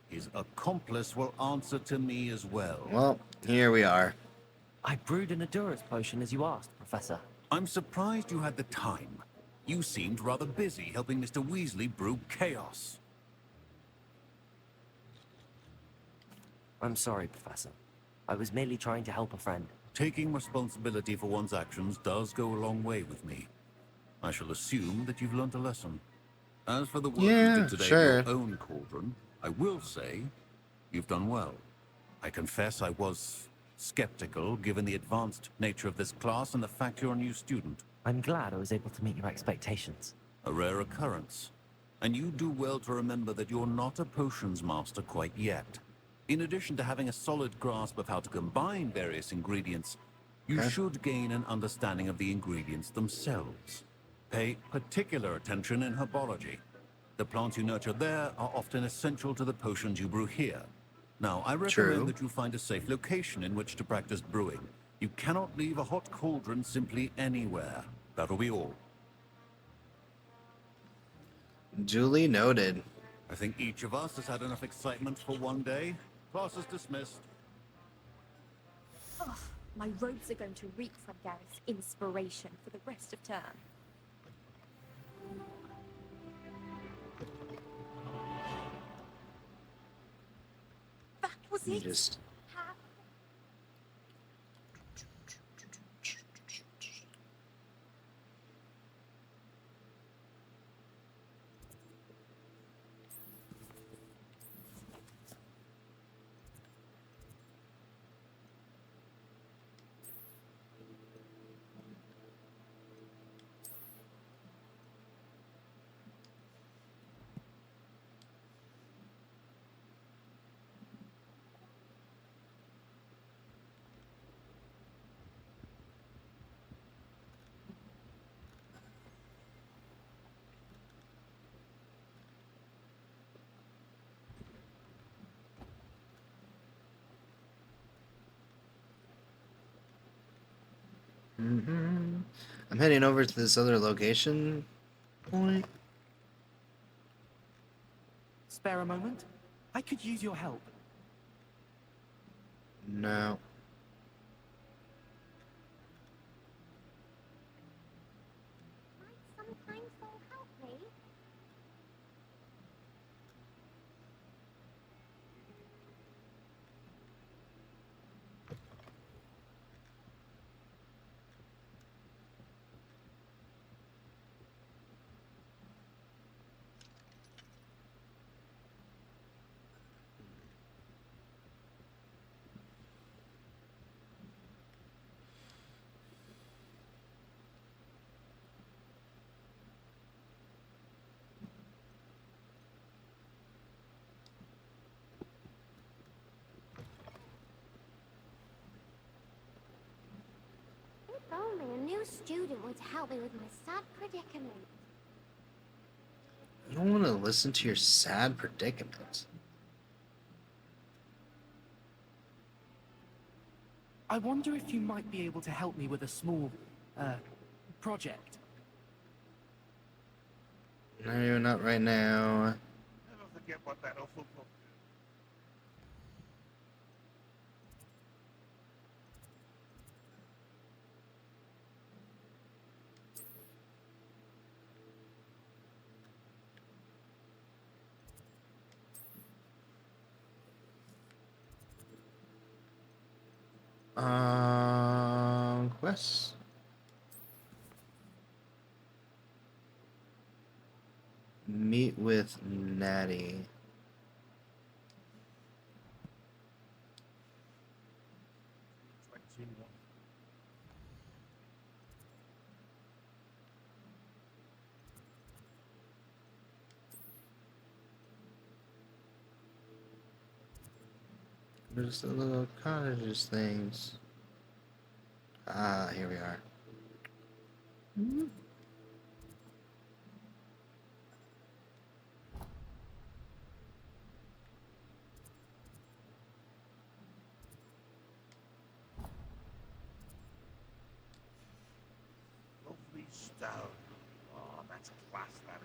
His accomplice will answer to me as well. Well, here we are. I brewed an endurance potion as you asked, Professor. I'm surprised you had the time. You seemed rather busy helping Mr. Weasley brew chaos. I'm sorry, Professor. I was merely trying to help a friend. Taking responsibility for one's actions does go a long way with me. I shall assume that you've learnt a lesson. As for the work you Yeah, did today sure. with your own cauldron, I will say you've done well. I confess I was skeptical given the advanced nature of this class and the fact you're a new student. I'm glad I was able to meet your expectations. A rare occurrence. And you do well to remember that you're not a potions master quite yet. In addition to having a solid grasp of how to combine various ingredients, you should gain an understanding of the ingredients themselves. Pay particular attention in herbology. The plants you nurture there are often essential to the potions you brew here. Now, I recommend that you find a safe location in which to practice brewing. You cannot leave a hot cauldron simply anywhere. That'll be all. Duly noted. I think each of us has had enough excitement for one day. Class is dismissed. Ugh, my robes are going to reek from Gareth's inspiration for the rest of term. That was it. Just I'm heading over to this other location point. Spare a moment? I could use your help. No. Sometimes they'll help me. If only a new student would help me with my sad predicament. You don't want to listen to your sad predicament. I wonder if you might be able to help me with a small, project. No, not right now. Never forget what that awful book Quests. Meet with Natty. There's the little cottages things. Ah, here we are. lovely stone. Oh, that's class, that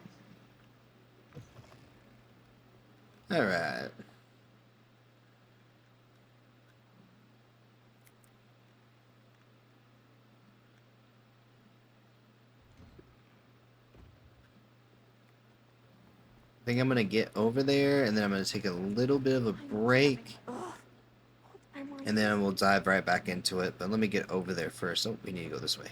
is. All right. I think I'm gonna get over there, and then I'm gonna take a little bit of a break, and then we'll dive right back into it. But let me get over there first. Oh, we need to go this way.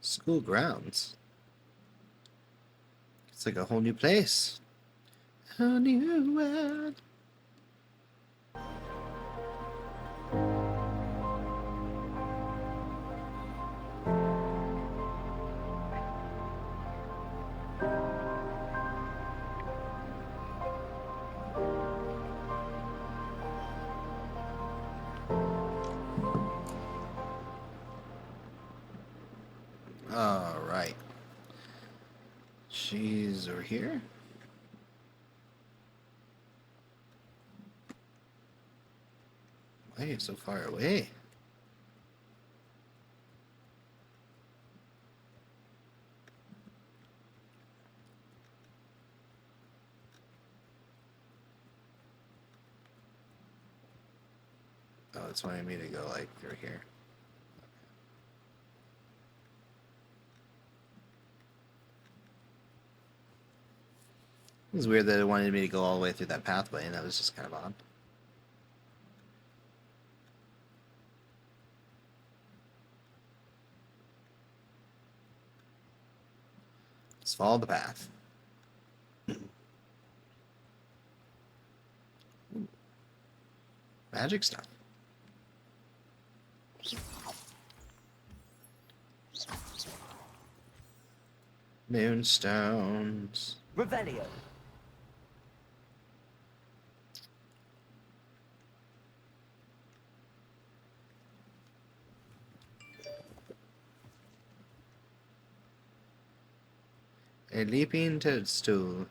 School grounds. It's like a whole new place. A new world. All right. She's over here. Why are you so far away? Oh, it's wanting me to go like through here. It was weird that it wanted me to go all the way through that pathway, and that was just kind of odd. Let's follow the path. Ooh. Magic stuff. Moonstones. Revelio. A leaping toadstool.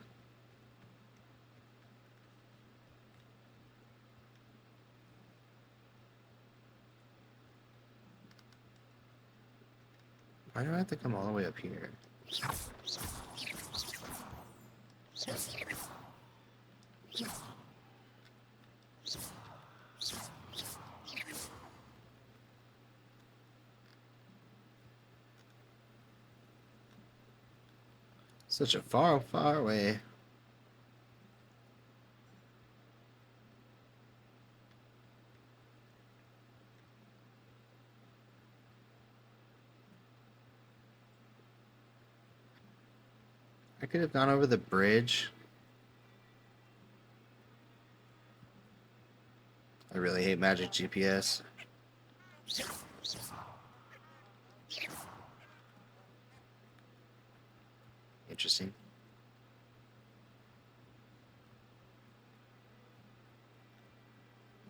Why do I have to come all the way up here? Such a far, far away. I could have gone over the bridge. I really hate Magic GPS. Interesting.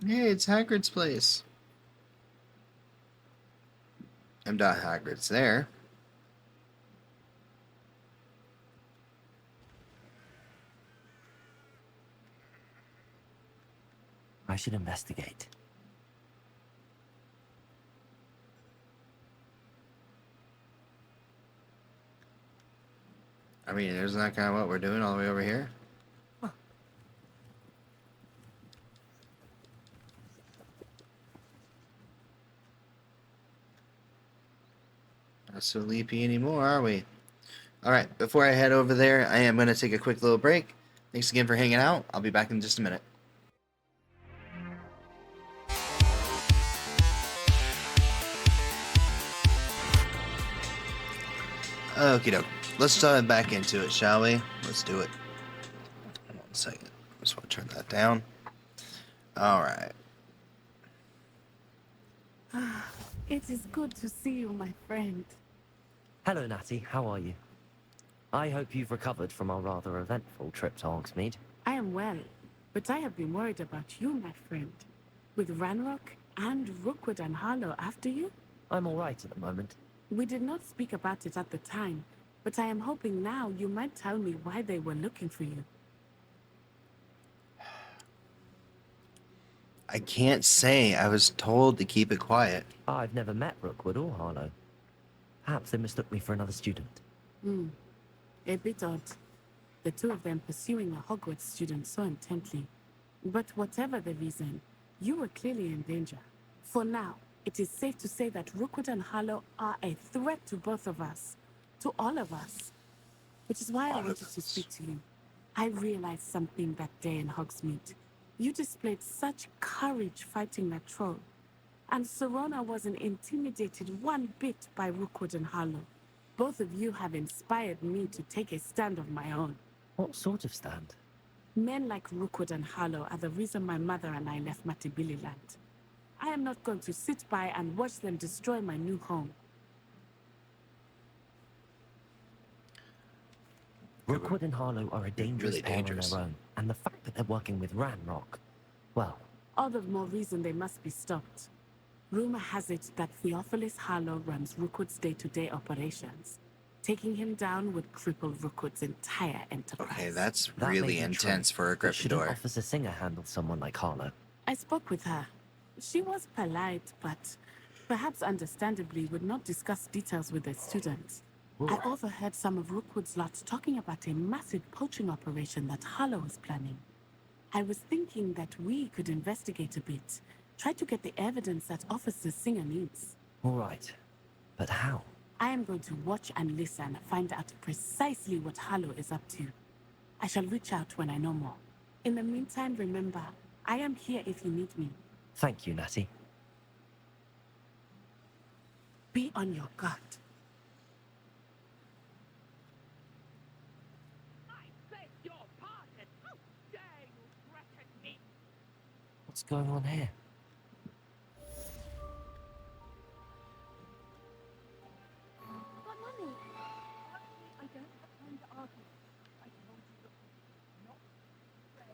Hey, it's Hagrid's place. I'm not Hagrid's there. I should investigate. I mean, isn't that kind of what we're doing all the way over here? Not so leapy anymore, are we? Alright, before I head over there, I am going to take a quick little break. Thanks again for hanging out. I'll be back in just a minute. Okie doke. Let's dive back into it, shall we? Let's do it. 1 second. Just want to turn that down. Alright. It is good to see you, my friend. Hello, Natty. How are you? I hope you've recovered from our rather eventful trip to Hogsmeade. I am well, but I have been worried about you, my friend. With Ranrock and Rookwood and Harlow after you? I'm all right at the moment. We did not speak about it at the time, but I am hoping now you might tell me why they were looking for you. I can't say. I was told to keep it quiet. I've never met Rookwood or Harlow. Perhaps they mistook me for another student. A bit odd. The two of them pursuing a Hogwarts student so intently. But whatever the reason, you were clearly in danger. For now, it is safe to say that Rookwood and Harlow are a threat to both of us. To all of us. which is why I wanted to speak to you. I realized something that day in Hogsmeade. You displayed such courage fighting that troll, and Serona wasn't intimidated one bit by Rookwood and Harlow. Both of you have inspired me to take a stand of my own. What sort of stand? Men like Rookwood and Harlow are the reason my mother and I left Matibili land. I am not going to sit by and watch them destroy my new home. Rookwood and Harlow are a dangerous Really pair dangerous. on their own, and the fact that they're working with Ranrock, well... All the more reason they must be stopped. Rumor has it that Theophilus Harlow runs Rookwood's day-to-day operations. Taking him down would cripple Rookwood's entire enterprise. Okay, that's That may really be intense true, for a but shouldn't Gryffindor. Officer Singer handle someone like Harlow? I spoke with her. She was polite, but perhaps understandably would not discuss details with the students. I overheard some of Rookwood's lot talking about a massive poaching operation that Harlow was planning. I was thinking that we could investigate a bit, try to get the evidence that Officer Singer needs. All right, but how? I am going to watch and listen, find out precisely what Harlow is up to. I shall reach out when I know more. In the meantime, remember, I am here if you need me. Thank you, Natty. Be on your guard. What's going on here? But Mummy, I don't have time to argue. I told you that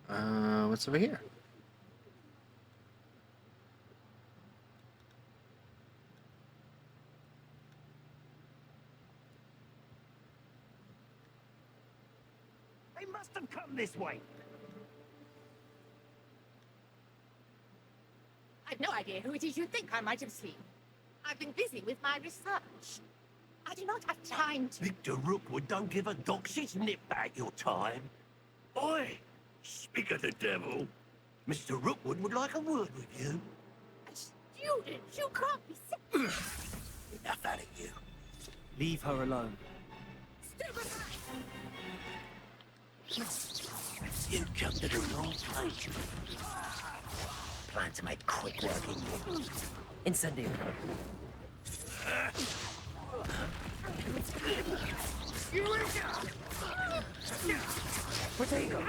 not What's over here? They must have come this way. I've no idea who it is you think I might have seen. I've been busy with my research. I do not have time to... Victor Rookwood don't give a doxy's nip back your time. Oi! Speak of the devil. Mr. Rookwood would like a word with you. Student, you can't be sick. Enough out of you. Leave her alone. You come to the wrong place. Plan to make quick work of you. Incendio. Potato.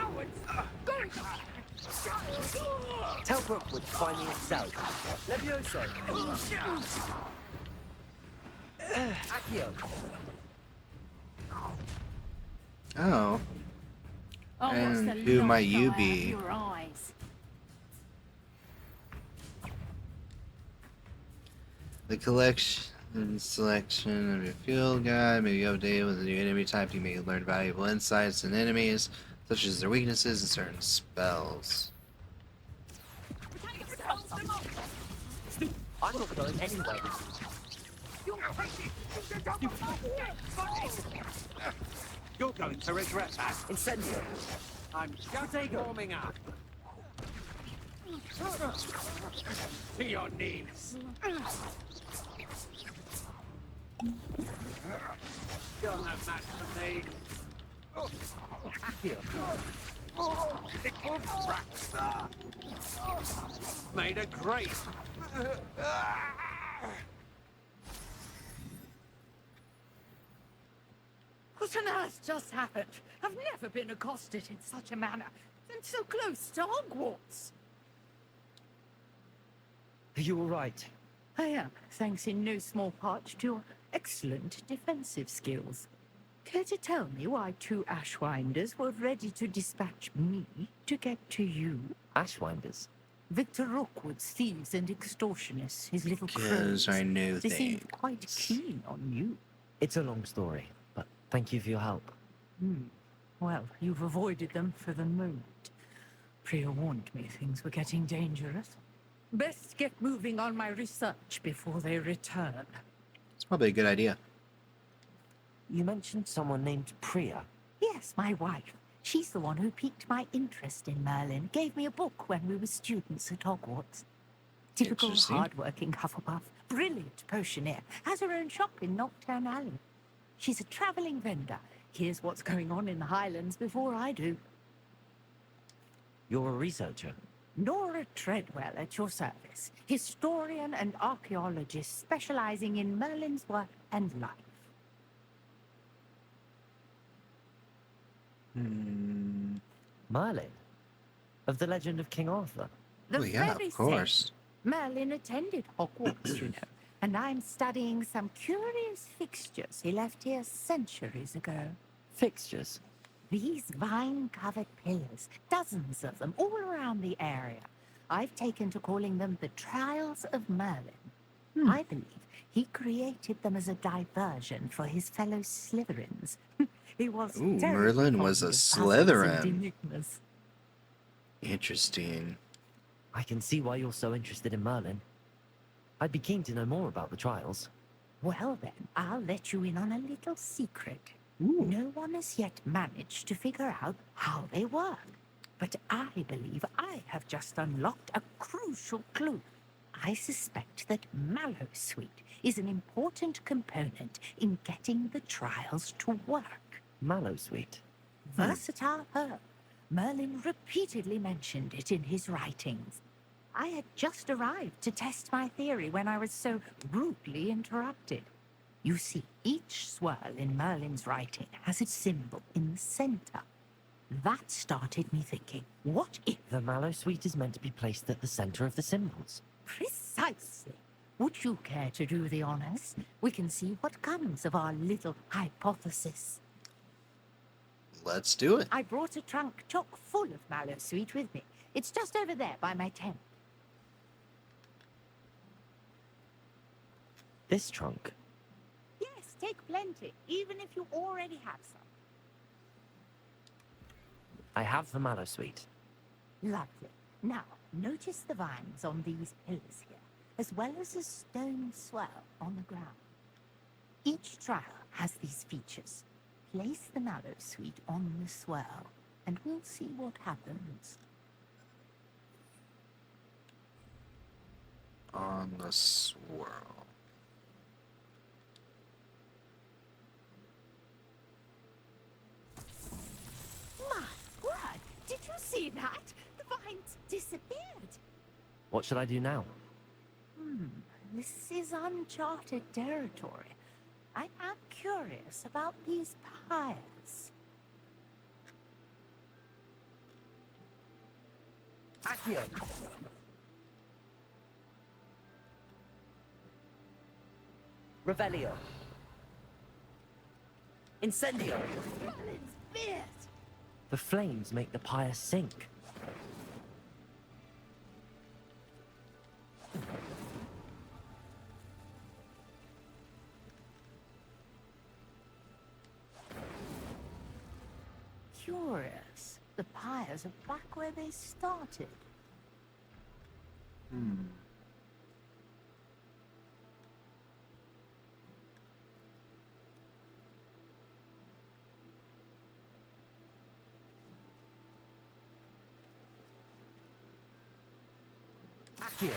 Tell Rookwood to find me himself. Levioso. Accio. Oh. Oh, what's And the who look might you out of be? your eyes? The collection and selection of your field guide may be updated with a new enemy type. You may learn valuable insights in enemies, such as their weaknesses and certain spells. I'm not going anywhere. You're going to regret that. Incendio. I'm just warming up. To your knees. You're no match for me. Little rat star. Made a great. What on earth just happened? I've never been accosted in such a manner, and so close to Hogwarts. Are you all right? I am, thanks in no small part to your excellent defensive skills. Care to tell me why two Ashwinders were ready to dispatch me to get to you? Ashwinders? Victor Rookwood's thieves and extortionists, his little Because crows. I knew They seemed things. quite keen on you. It's a long story, but thank you for your help. Well, you've avoided them for the moment. Priya warned me things were getting dangerous. Best get moving on my research before they return. It's probably a good idea. You mentioned someone named Priya. Yes, my wife. She's the one who piqued my interest in Merlin. Gave me a book when we were students at Hogwarts. Typical Interesting. hard-working Hufflepuff. Brilliant potioneer. Has her own shop in Nocturne Alley. She's a travelling vendor. Here's what's going on in the Highlands before I do. You're a researcher. Nora Treadwell at your service. Historian and archaeologist specializing in Merlin's work and life. Merlin? Of the legend of King Arthur? The Oh, yeah, very of course. same. Merlin attended Hogwarts, you know, and I'm studying some curious fixtures he left here centuries ago. Fixtures? These vine-covered pillars, dozens of them, all around the area. I've taken to calling them the Trials of Merlin. I believe he created them as a diversion for his fellow Slytherins. He was Ooh, terribly Merlin fond was a of puzzles Slytherin. and enigmas. Interesting. I can see why you're so interested in Merlin. I'd be keen to know more about the trials. Well then, I'll let you in on a little secret. No one has yet managed to figure out how they work. But I believe I have just unlocked a crucial clue. I suspect that Mallowsweet is an important component in getting the trials to work. Mallowsweet? Versatile herb. Merlin repeatedly mentioned it in his writings. I had just arrived to test my theory when I was so rudely interrupted. You see, each swirl in Merlin's writing has a symbol in the center. That started me thinking, what if... The Mallowsweet is meant to be placed at the center of the symbols. Precisely. Would you care to do the honors? We can see what comes of our little hypothesis. Let's do it. I brought a trunk chock full of Mallowsweet with me. It's just over there by my tent. This trunk? Yes, take plenty, even if you already have some. I have the Mallowsweet. Lovely. Now, notice the vines on these pillars here, as well as a stone swirl on the ground. Each trial has these features. Place the Mallowsweet on the swirl, and we'll see what happens. On the swirl. My word! Did you see that? The vines disappeared. What should I do now? This is uncharted territory. I am curious about these pyres. Accio! Revelio! Incendio! The flames make the pyre sink. Curious. The pyres are back where they started. Accio!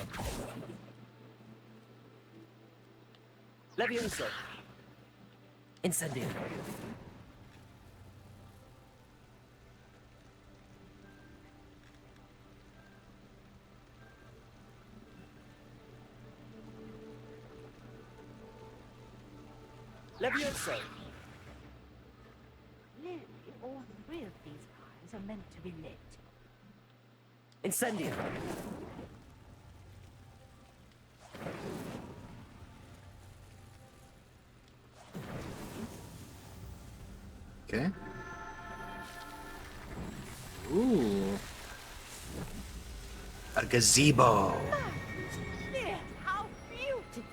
Levioso! Incendio! Levioso! Clearly, all three of these pyres are meant to be lit. Incendio! Okay. Ooh. A gazebo. There, how beautiful!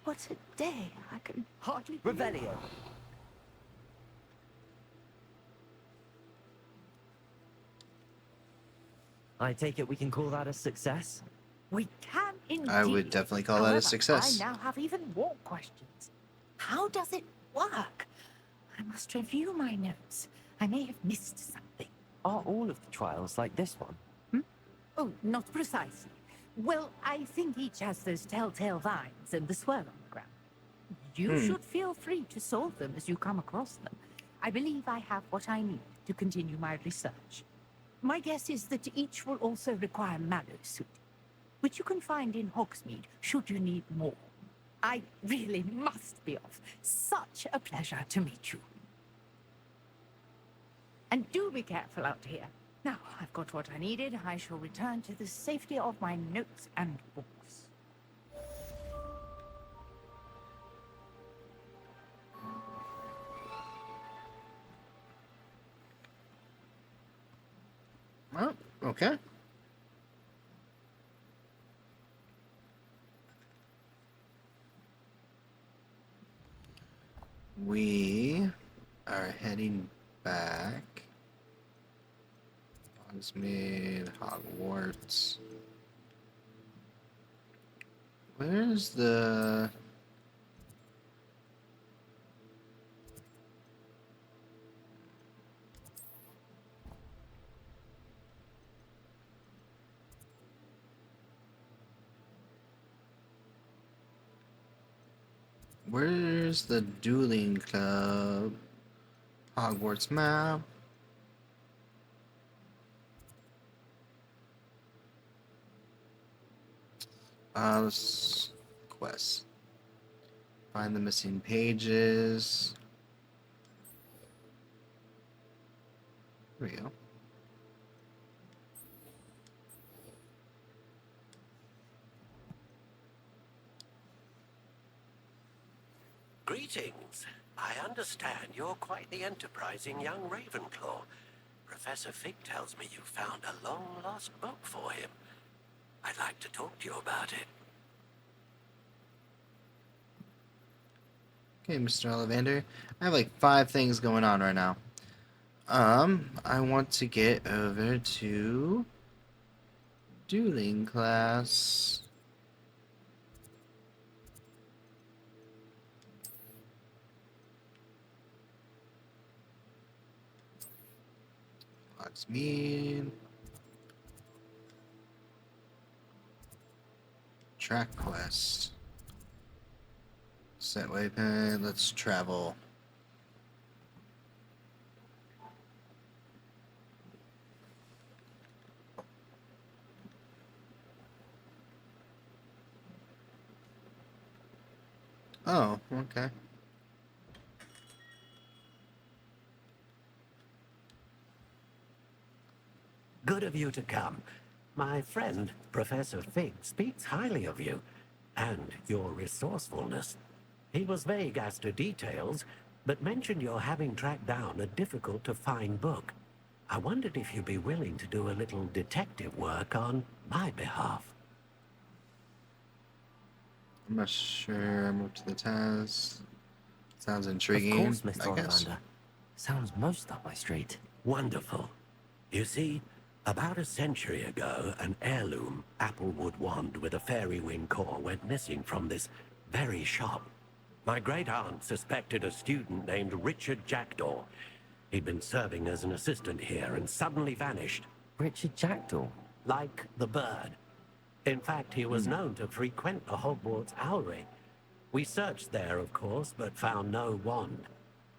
What a day! I can hardly believe it. Revelio! I take it we can call that a success? We can indeed. I would definitely call that a However, success. I now have even more questions. How does it work? I must review my notes. I may have missed something. Are all of the trials like this one? Oh, not precisely. Well, I think each has those telltale vines and the swirl on the ground. You should feel free to solve them as you come across them. I believe I have what I need to continue my research. My guess is that each will also require mallow suit, which you can find in Hogsmeade should you need more. I really must be off. Such a pleasure to meet you. And do be careful out here. Now, I've got what I needed. I shall return to the safety of my notes and books. Oh, okay. We are heading back. Hogsmeade, Hogwarts. Where's the... Where's the Dueling Club? Hogwarts map. Quest. Find the missing pages. There we go. Greetings. I understand you're quite the enterprising young Ravenclaw. Professor Fig tells me you found a long-lost book for him. I'd like to talk to you about it. Okay, Mr. Ollivander. I have like 5 things going on right now. I want to get over to Dueling Class. Hogsmeade. Track quest. Set waypoint. Let's travel. Oh, okay. Good of you to come. My friend, Professor Fig, speaks highly of you and your resourcefulness. He was vague as to details, but mentioned your having tracked down a difficult-to-find book. I wondered if you'd be willing to do a little detective work on my behalf. I'm not sure. Move to the task. Sounds intriguing. Of course, Mr. I guess. Ollivander. Sounds most up my street. Wonderful. You see, about a century ago, an heirloom applewood wand with a fairy wing core went missing from this very shop. My great-aunt suspected a student named Richard Jackdaw. He'd been serving as an assistant here and suddenly vanished. Richard Jackdaw? Like the bird. In fact, he was known to frequent the Hogwarts Owlery. We searched there, of course, but found no wand.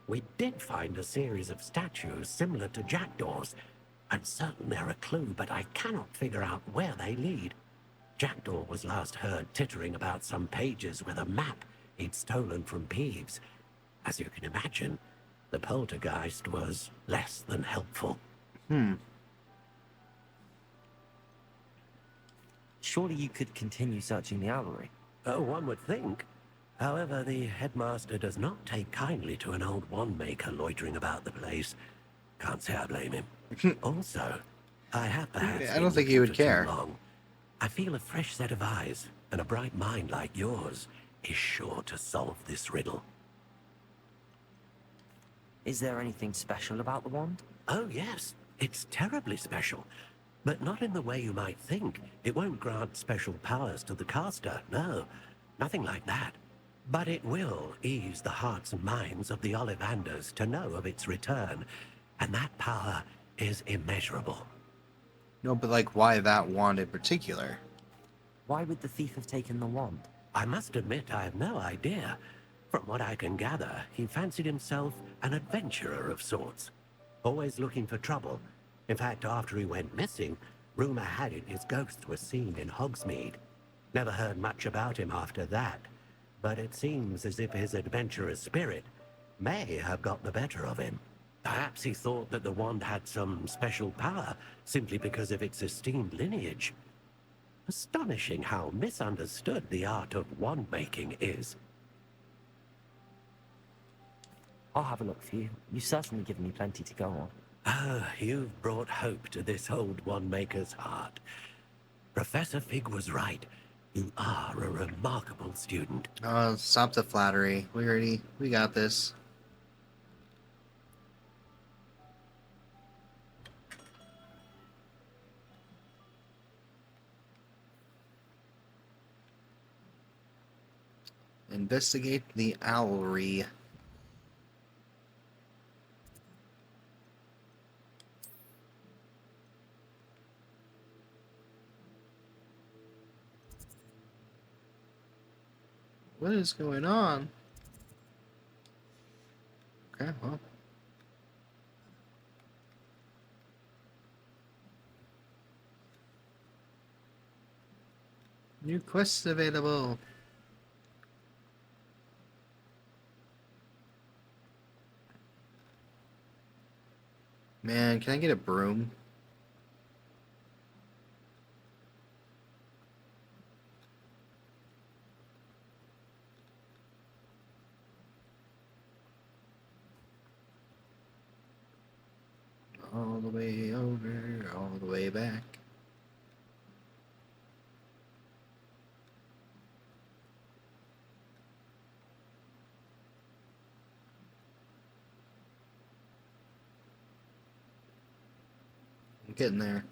We did find a series of statues similar to Jackdaw's. I'm certain they're a clue, but I cannot figure out where they lead. Jackdaw was last heard tittering about some pages with a map he'd stolen from Peeves. As you can imagine, the poltergeist was less than helpful. Surely you could continue searching the Owlery. Oh, one would think. However, the headmaster does not take kindly to an old wand maker loitering about the place. Can't say I blame him. Also, I have perhaps I don't think he would care. long. I feel a fresh set of eyes and a bright mind like yours is sure to solve this riddle. Is there anything special about the wand? Oh, yes. It's terribly special. But not in the way you might think. It won't grant special powers to the caster, no. Nothing like that. But it will ease the hearts and minds of the Ollivanders to know of its return. And that power is immeasurable. No, but like, why that wand in particular? Why would the thief have taken the wand? I must admit I have no idea. From what I can gather, he fancied himself an adventurer of sorts. Always looking for trouble. In fact, after he went missing, rumor had it his ghost was seen in Hogsmeade. Never heard much about him after that, but it seems as if his adventurous spirit may have got the better of him. Perhaps he thought that the wand had some special power simply because of its esteemed lineage. Astonishing how misunderstood the art of wand-making is. I'll have a look for you. You've certainly given me plenty to go on. Ah, you've brought hope to this old wand-maker's heart. Professor Fig was right. You are a remarkable student. Oh, stop the flattery. We got this. Investigate the owlry. What is going on? Okay, well. New quests available. Man, can I get a broom? All the way over, all the way back. I'm getting there.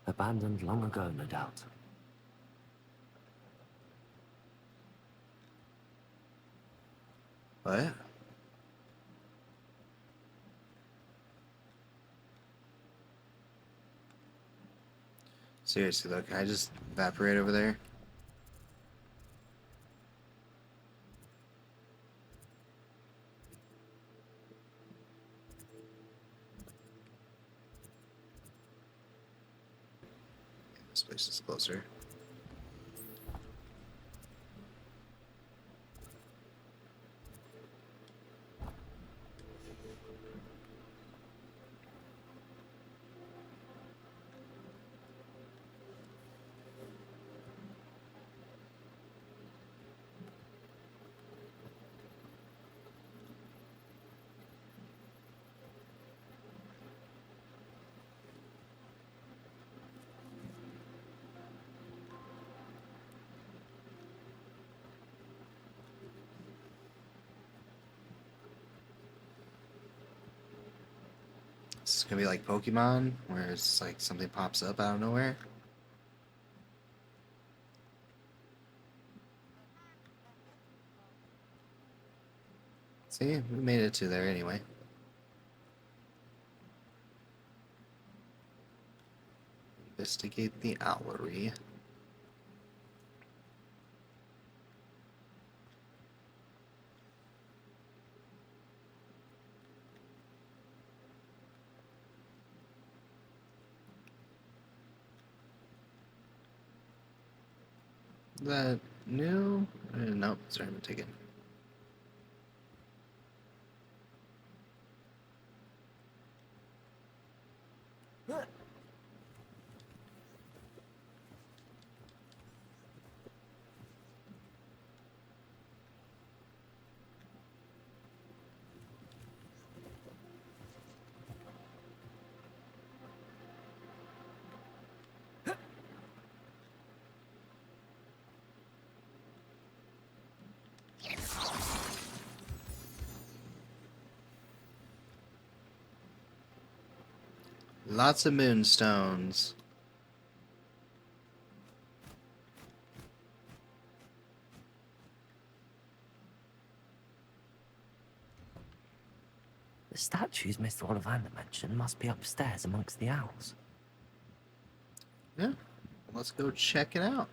Abandoned long ago, no doubt. What? Seriously though, can I just evaporate over there? This place is closer. This is gonna be like Pokemon, where it's like something pops up out of nowhere. See, we made it to there anyway. Investigate the owlery. Is that new? Nope, it's already been taken. Lots of moonstones. The statues Mr. Ollivander mentioned must be upstairs amongst the owls. Yeah, let's go check it out.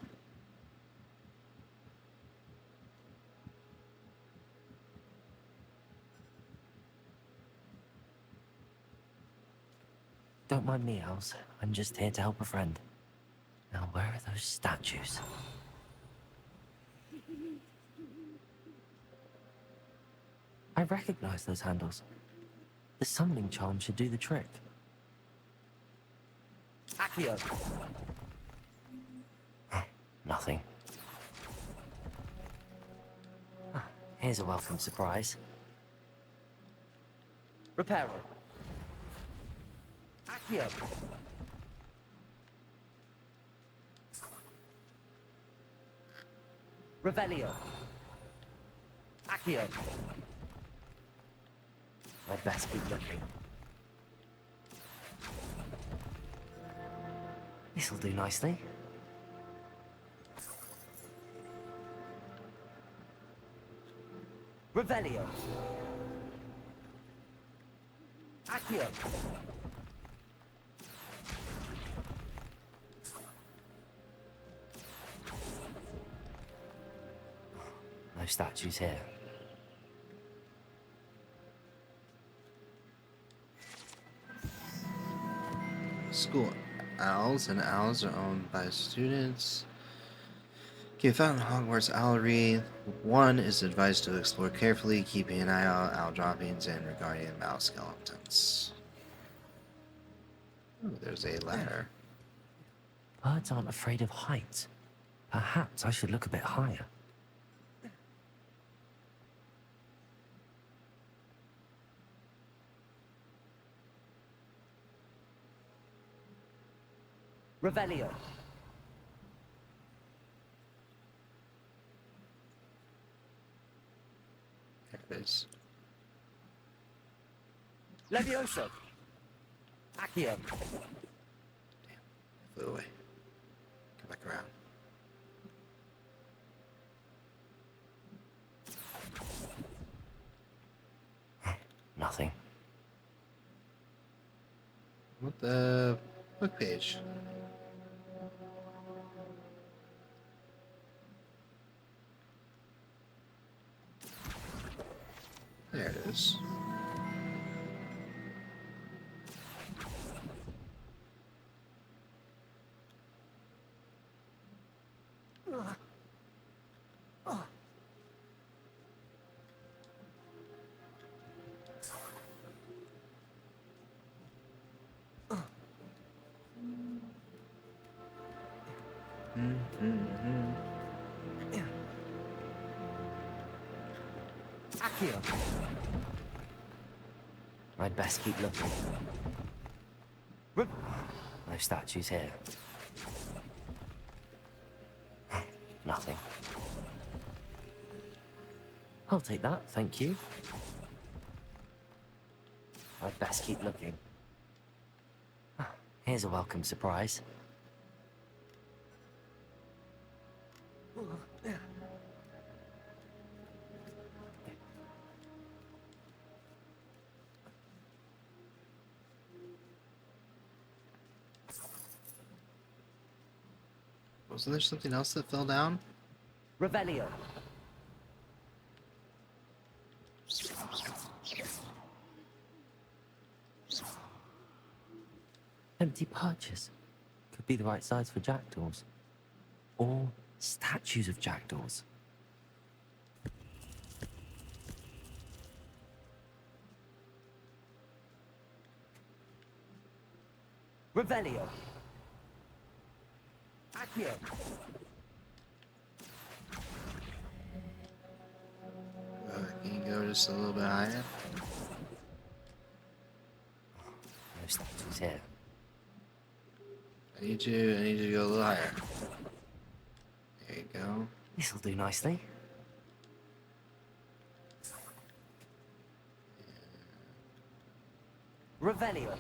Don't mind me, owls. I'm just here to help a friend. Now, where are those statues? I recognize those handles. The summoning charm should do the trick. Accio! Nothing. Here's a welcome surprise. Reparo. Accio! Revelio. Accio. I'd best keep looking. This'll do nicely. Revelio. Accio. No statues here. School owls and owls are owned by students. Can be found in Hogwarts Owlery. One is advised to explore carefully, keeping an eye out owl droppings and regarding mouse skeletons. Ooh, there's a ladder. Birds aren't afraid of heights. Perhaps I should look a bit higher. Revelio. There it is. Levioso. Accio. Flew away. Come back around. Nothing. What the book page? There it is. Accio. I'd best keep looking. No statues here. Nothing. I'll take that, thank you. I'd best keep looking. Here's a welcome surprise. Wasn't there something else that fell down? Revelio. Empty perches. Could be the right size for jackdaws. Or statues of jackdaws. Revelio. Accio. Can you go just a little bit higher? No statues here. I need you to go a little higher. There you go. This'll do nicely. Revelio.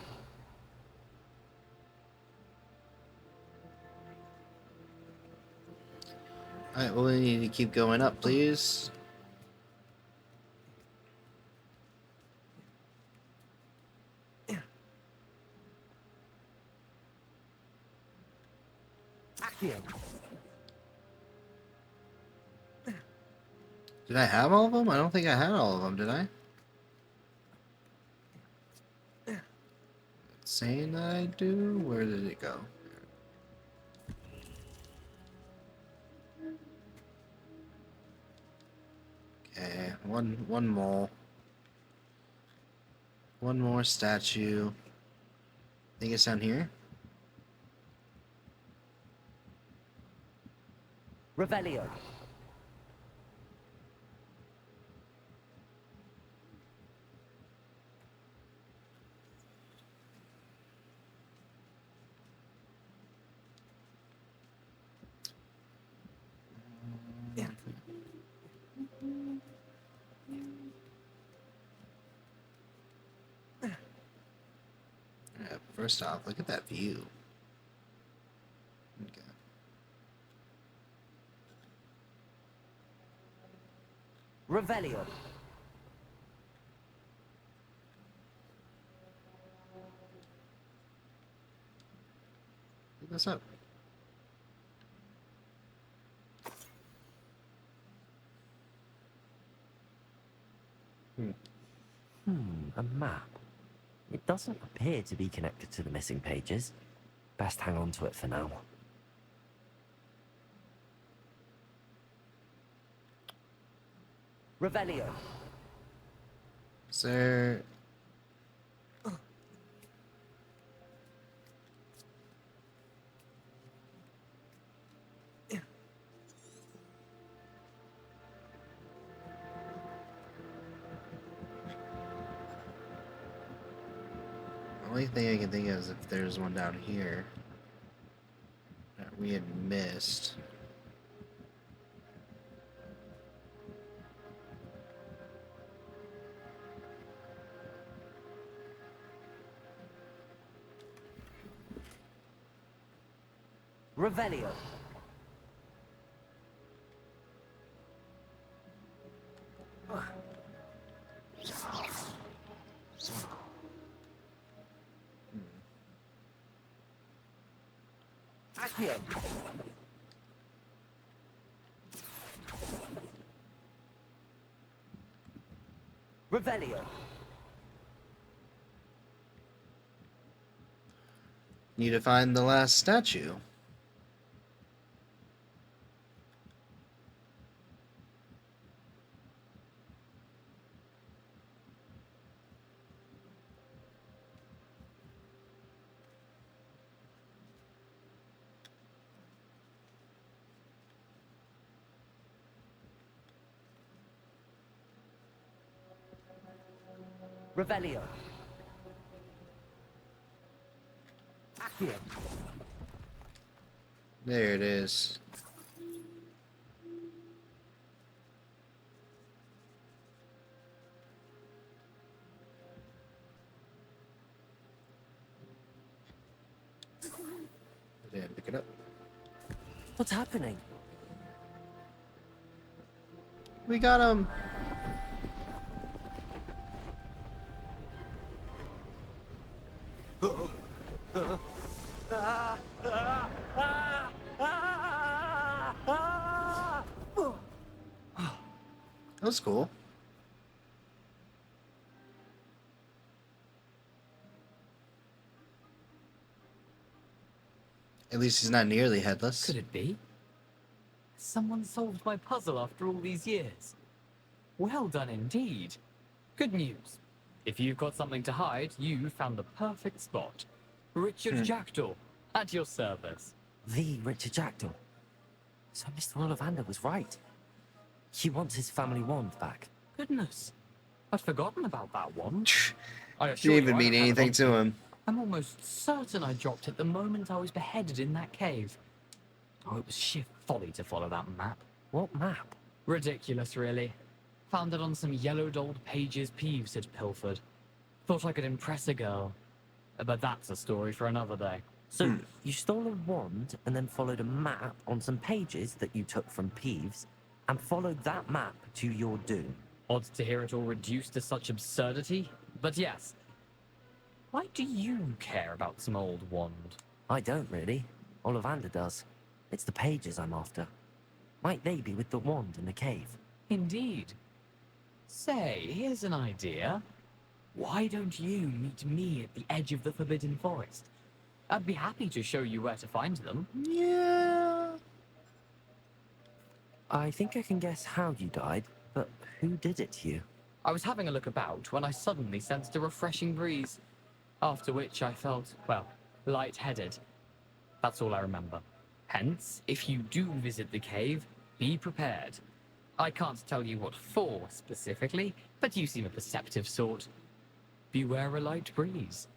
Alright, well, we need to keep going up, please. Did I have all of them? I don't think I had all of them, did I? It's saying that I do? Where did it go? Okay, one more. One more statue. I think it's down here. Revelio. Yeah, first off, look at that view. Okay. Revelio. Pick this up. A map. It doesn't appear to be connected to the missing pages. Best hang on to it for now. Revelio. Is there... The only thing I can think of is if there's one down here that we had missed. Revelio. Accio. Revelio. Need to find the last statue. Revelio. Accio. There it is. I didn't pick it up. What's happening? We got him. That was cool. At least he's not nearly headless. Could it be? Someone solved my puzzle after all these years. Well done indeed. Good news. If you've got something to hide, you found the perfect spot. Richard Jackdaw, at your service. The Richard Jackdaw. So Mr. Ollivander was right. He wants his family wand back. Goodness. I'd forgotten about that one. I Didn't assure you, even I mean don't have it anything on to me. him. I'm almost certain I dropped it the moment I was beheaded in that cave. Oh, it was sheer folly to follow that map. What map? Ridiculous, really. Found it on some yellowed old pages Peeves had pilfered. Thought I could impress a girl. But that's a story for another day. So you stole a wand and then followed a map on some pages that you took from Peeves and followed that map to your doom. Odd to hear it all reduced to such absurdity, but yes. Why do you care about some old wand? I don't really. Ollivander does. It's the pages I'm after. Might they be with the wand in the cave? Indeed. Say, here's an idea. Why don't you meet me at the edge of the Forbidden Forest? I'd be happy to show you where to find them. Yeah. I think I can guess how you died, but who did it to you? I was having a look about when I suddenly sensed a refreshing breeze, after which I felt, well, lightheaded. That's all I remember. Hence, if you do visit the cave, be prepared. I can't tell you what for specifically, but you seem a perceptive sort. Beware a light breeze.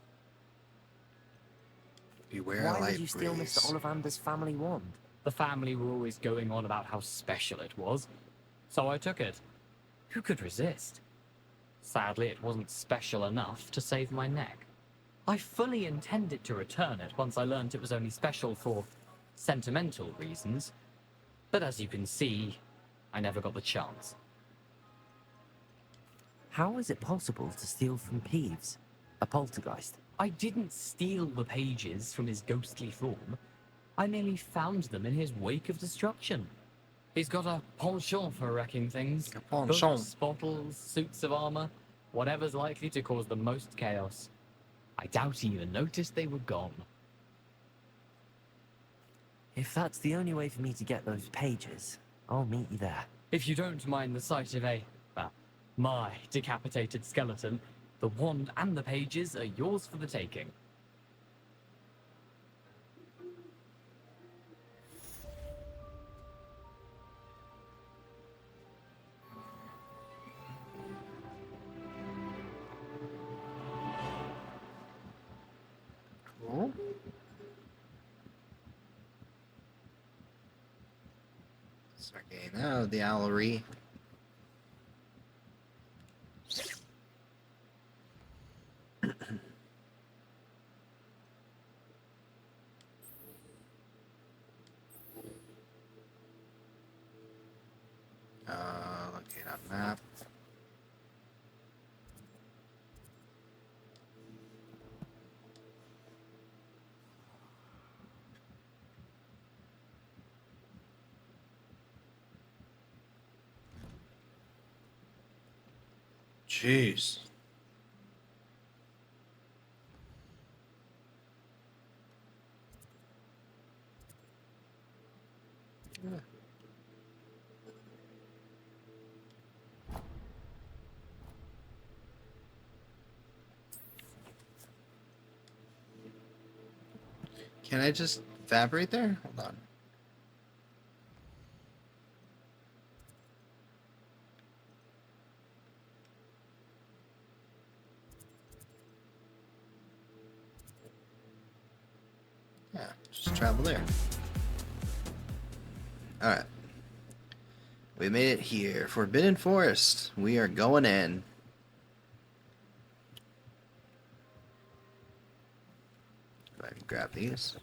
Beware Why a light would you steal breeze. Mr. Ollivander's family wand? The family were always going on about how special it was, so I took it. Who could resist? Sadly, it wasn't special enough to save my neck. I fully intended to return it once I learned it was only special for sentimental reasons, but as you can see, I never got the chance. How is it possible to steal from Peeves, a poltergeist? I didn't steal the pages from his ghostly form. I merely found them in his wake of destruction. He's got a penchant for wrecking things. A penchant. Books, bottles, suits of armor, whatever's likely to cause the most chaos. I doubt he even noticed they were gone. If that's the only way for me to get those pages, I'll meet you there. If you don't mind the sight of my decapitated skeleton, the wand and the pages are yours for the taking. Cool. Okay, now the owlery. Looking at map. Jeez. Can I just evaporate there? Hold on. Yeah, just travel there. Alright. We made it here. Forbidden Forest. We are going in. Go ahead and grab these.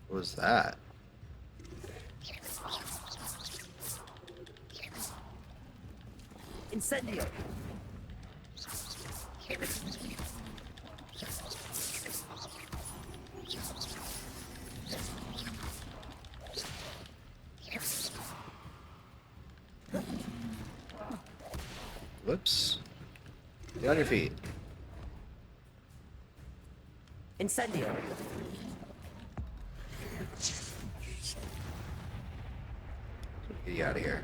What was that? Incendio! Whoops. Get on your feet. Incendio! Get you out of here.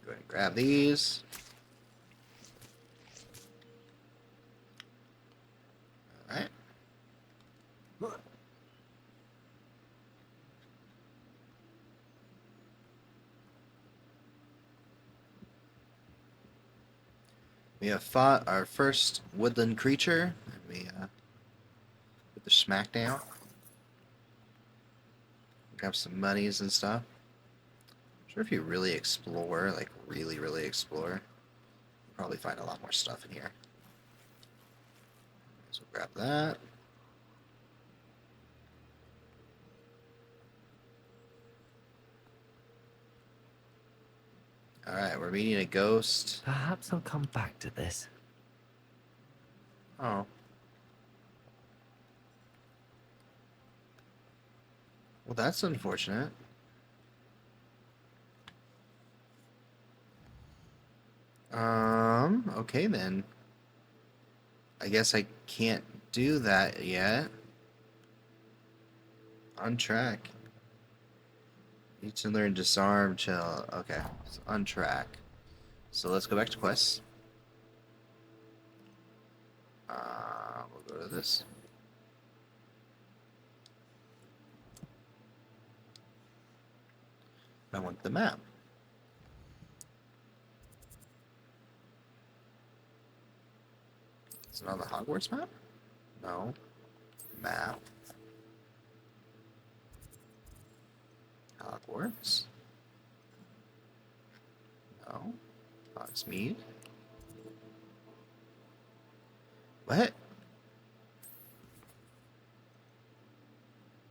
Go ahead and grab these. Alright. We have fought our first woodland creature. And we put the smackdown. Grab some monies and stuff. I'm sure if you really explore, like really explore, you'll probably find a lot more stuff in here. So grab that. Alright, we're meeting a ghost. Perhaps I'll come back to this. Oh. Well, that's unfortunate. Okay then. I guess I can't do that yet. On track. Need to learn disarm, chill. Okay, so on track. So let's go back to quests. We'll go to this. I want the map. Is it on the Hogwarts map? No. Map. Hogwarts. No. Hogsmeade. What?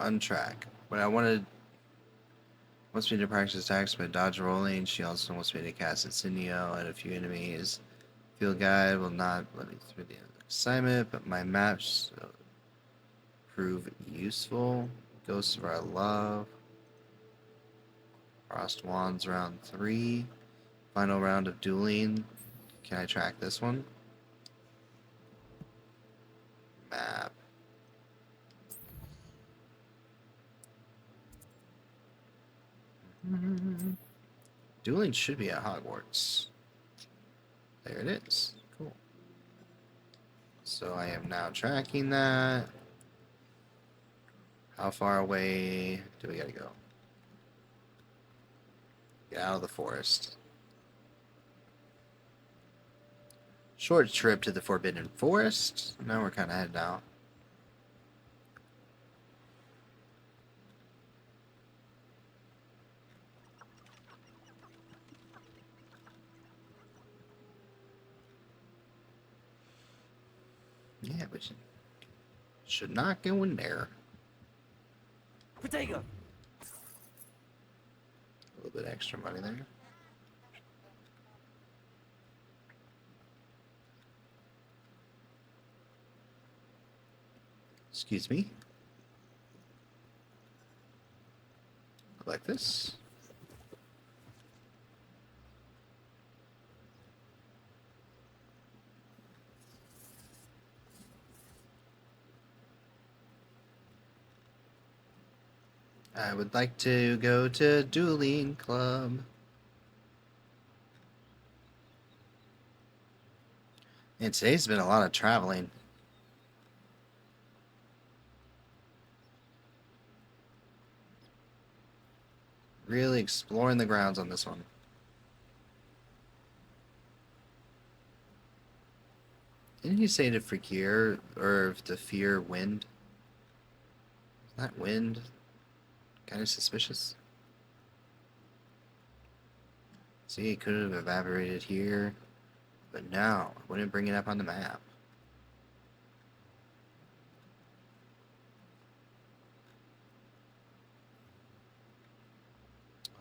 On track. When I wanted... wants me to practice attacks by dodge rolling. She also wants me to cast Incendio at a few enemies. Field guide will not let me through the assignment, but my maps prove useful. Ghosts of Our Love. Frost Wands round 3. Final round of Dueling. Can I track this one? Map. Dueling should be at Hogwarts. There it is. Cool. So I am now tracking that. How far away do we gotta go? Get out of the forest. Short trip to the Forbidden Forest. Now we're kind of heading out. Yeah, but should not go in there. Potato. A little bit extra money there. Excuse me. Like this. I would like to go to Dueling Club. And today's been a lot of traveling. Really exploring the grounds on this one. Didn't you say to fear or to fear wind? Is that wind kind of suspicious? See, it could have evaporated here, but now it wouldn't bring it up on the map.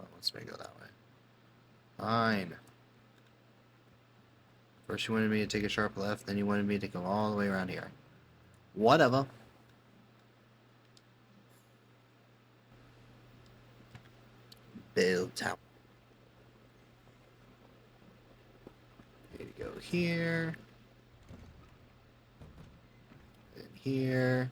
Oh, let's make it go that way. Fine. First you wanted me to take a sharp left, then you wanted me to go all the way around here. Whatever. Build tower. Need to go here. Then here.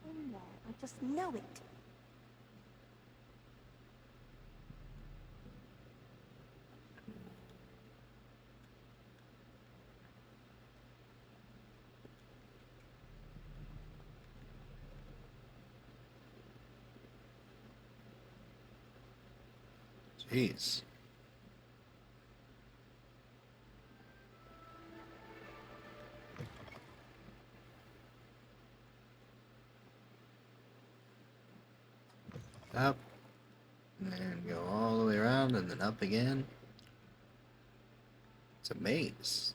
In there, I just know it. Jeez. Up. And go all the way around and then up again. It's a maze.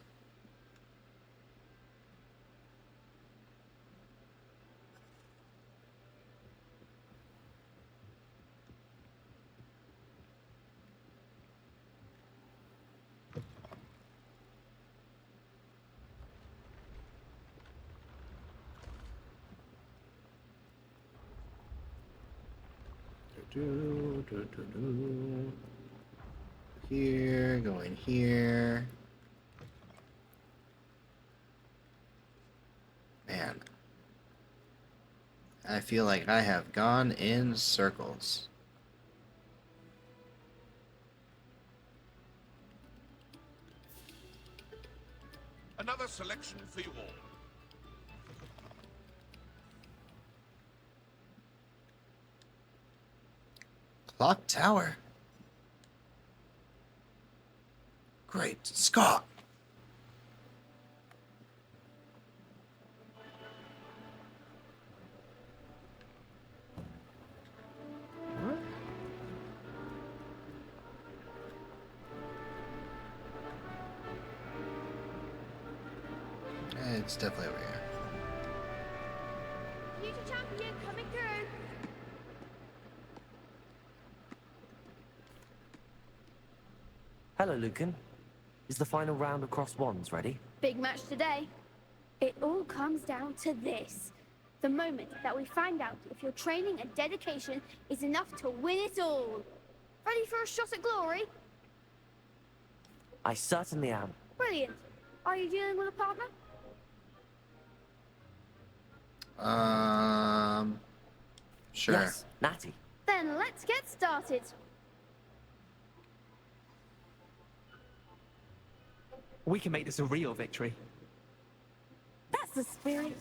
Here, going here. Man. I feel like I have gone in circles. Another selection for you all. Clock tower. Great Scott. It's definitely over here. Future champion coming through. Hello, Lucan. Is the final round of cross wands ready? Big match today. It all comes down to this. The moment that we find out if your training and dedication is enough to win it all. Ready for a shot at glory? I certainly am. Brilliant. Are you dealing with a partner? Sure. Yes, Natty. Then let's get started. We can make this a real victory. That's the spirit.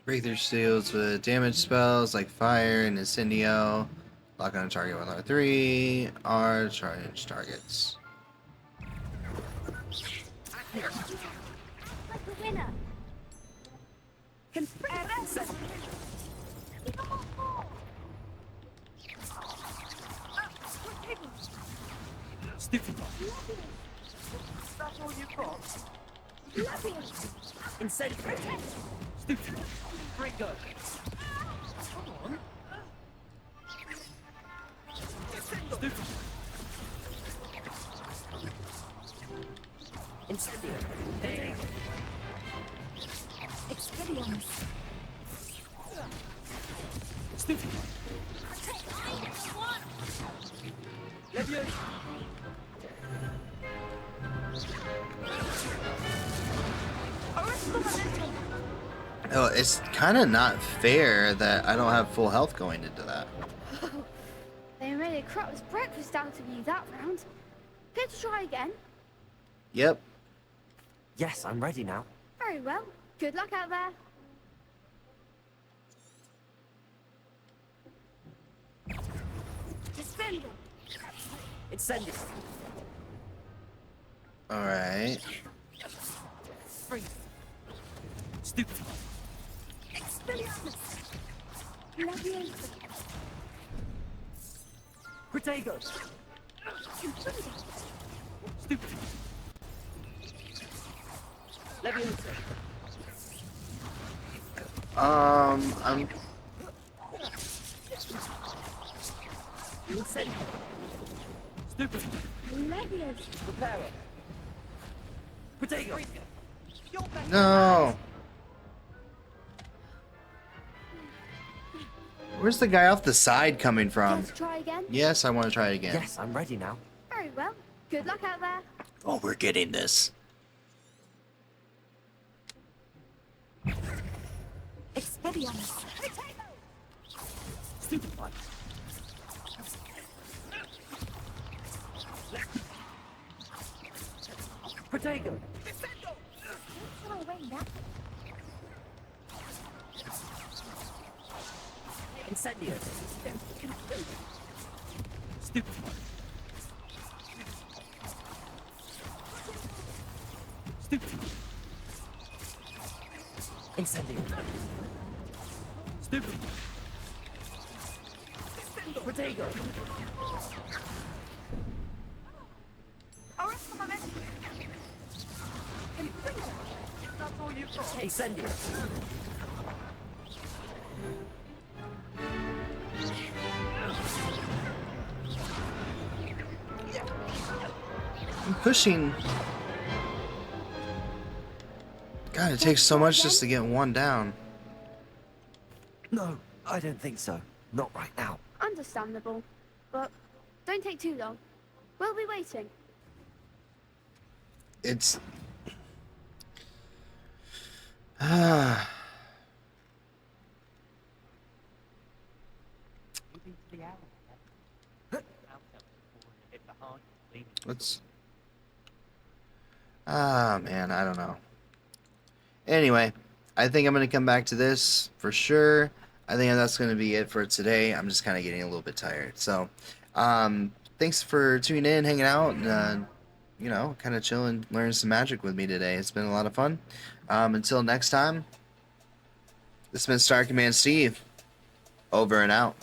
Breakthrough shields with damage spells like fire and incendio. Lock on a target with R3. R charge targets. Like the winner. Stupid. That's all you've got? Incendiary. Stupid. Ringo. Come on. Stupid. Incendiary. Expelliarmus. Stupid. Leviosa. Oh, it's kind of not fair that I don't have full health going into that. They made a crap's breakfast out of you that round. Good to try again. Yep. Yes, I'm ready now. Very well. Good luck out there. Defender. Incendiary. Alright. Freeze. Stupid. Expelliarmus. Leviosa. Protego. Stupid. Leviosa. I'm Incendiary. Stupid. Leviosa. Reparo. Protego. no. Where's the guy off the side coming from? Let's try again. Yes, I want to try it again. Yes, I'm ready now. Very well. Good luck out there. Oh, we're getting this. Expelliarmus. Stupid one. Protego. Throw away that. Incendio. Stupid. Stupid. Incendio. Stupid. Protego. Incendio. I'm pushing. God, it takes so much just to get one down. No, I don't think so. Not right now. Understandable. But don't take too long. We'll be waiting. It's... Let's... man, I don't know. Anyway, I think I'm going to come back to this for sure. I think that's going to be it for today. I'm just kind of getting a little bit tired. So, thanks for tuning in, hanging out, and, you know, kind of chilling, learning some magic with me today. It's been a lot of fun. Until next time, this has been Star Command Steve. Over and out.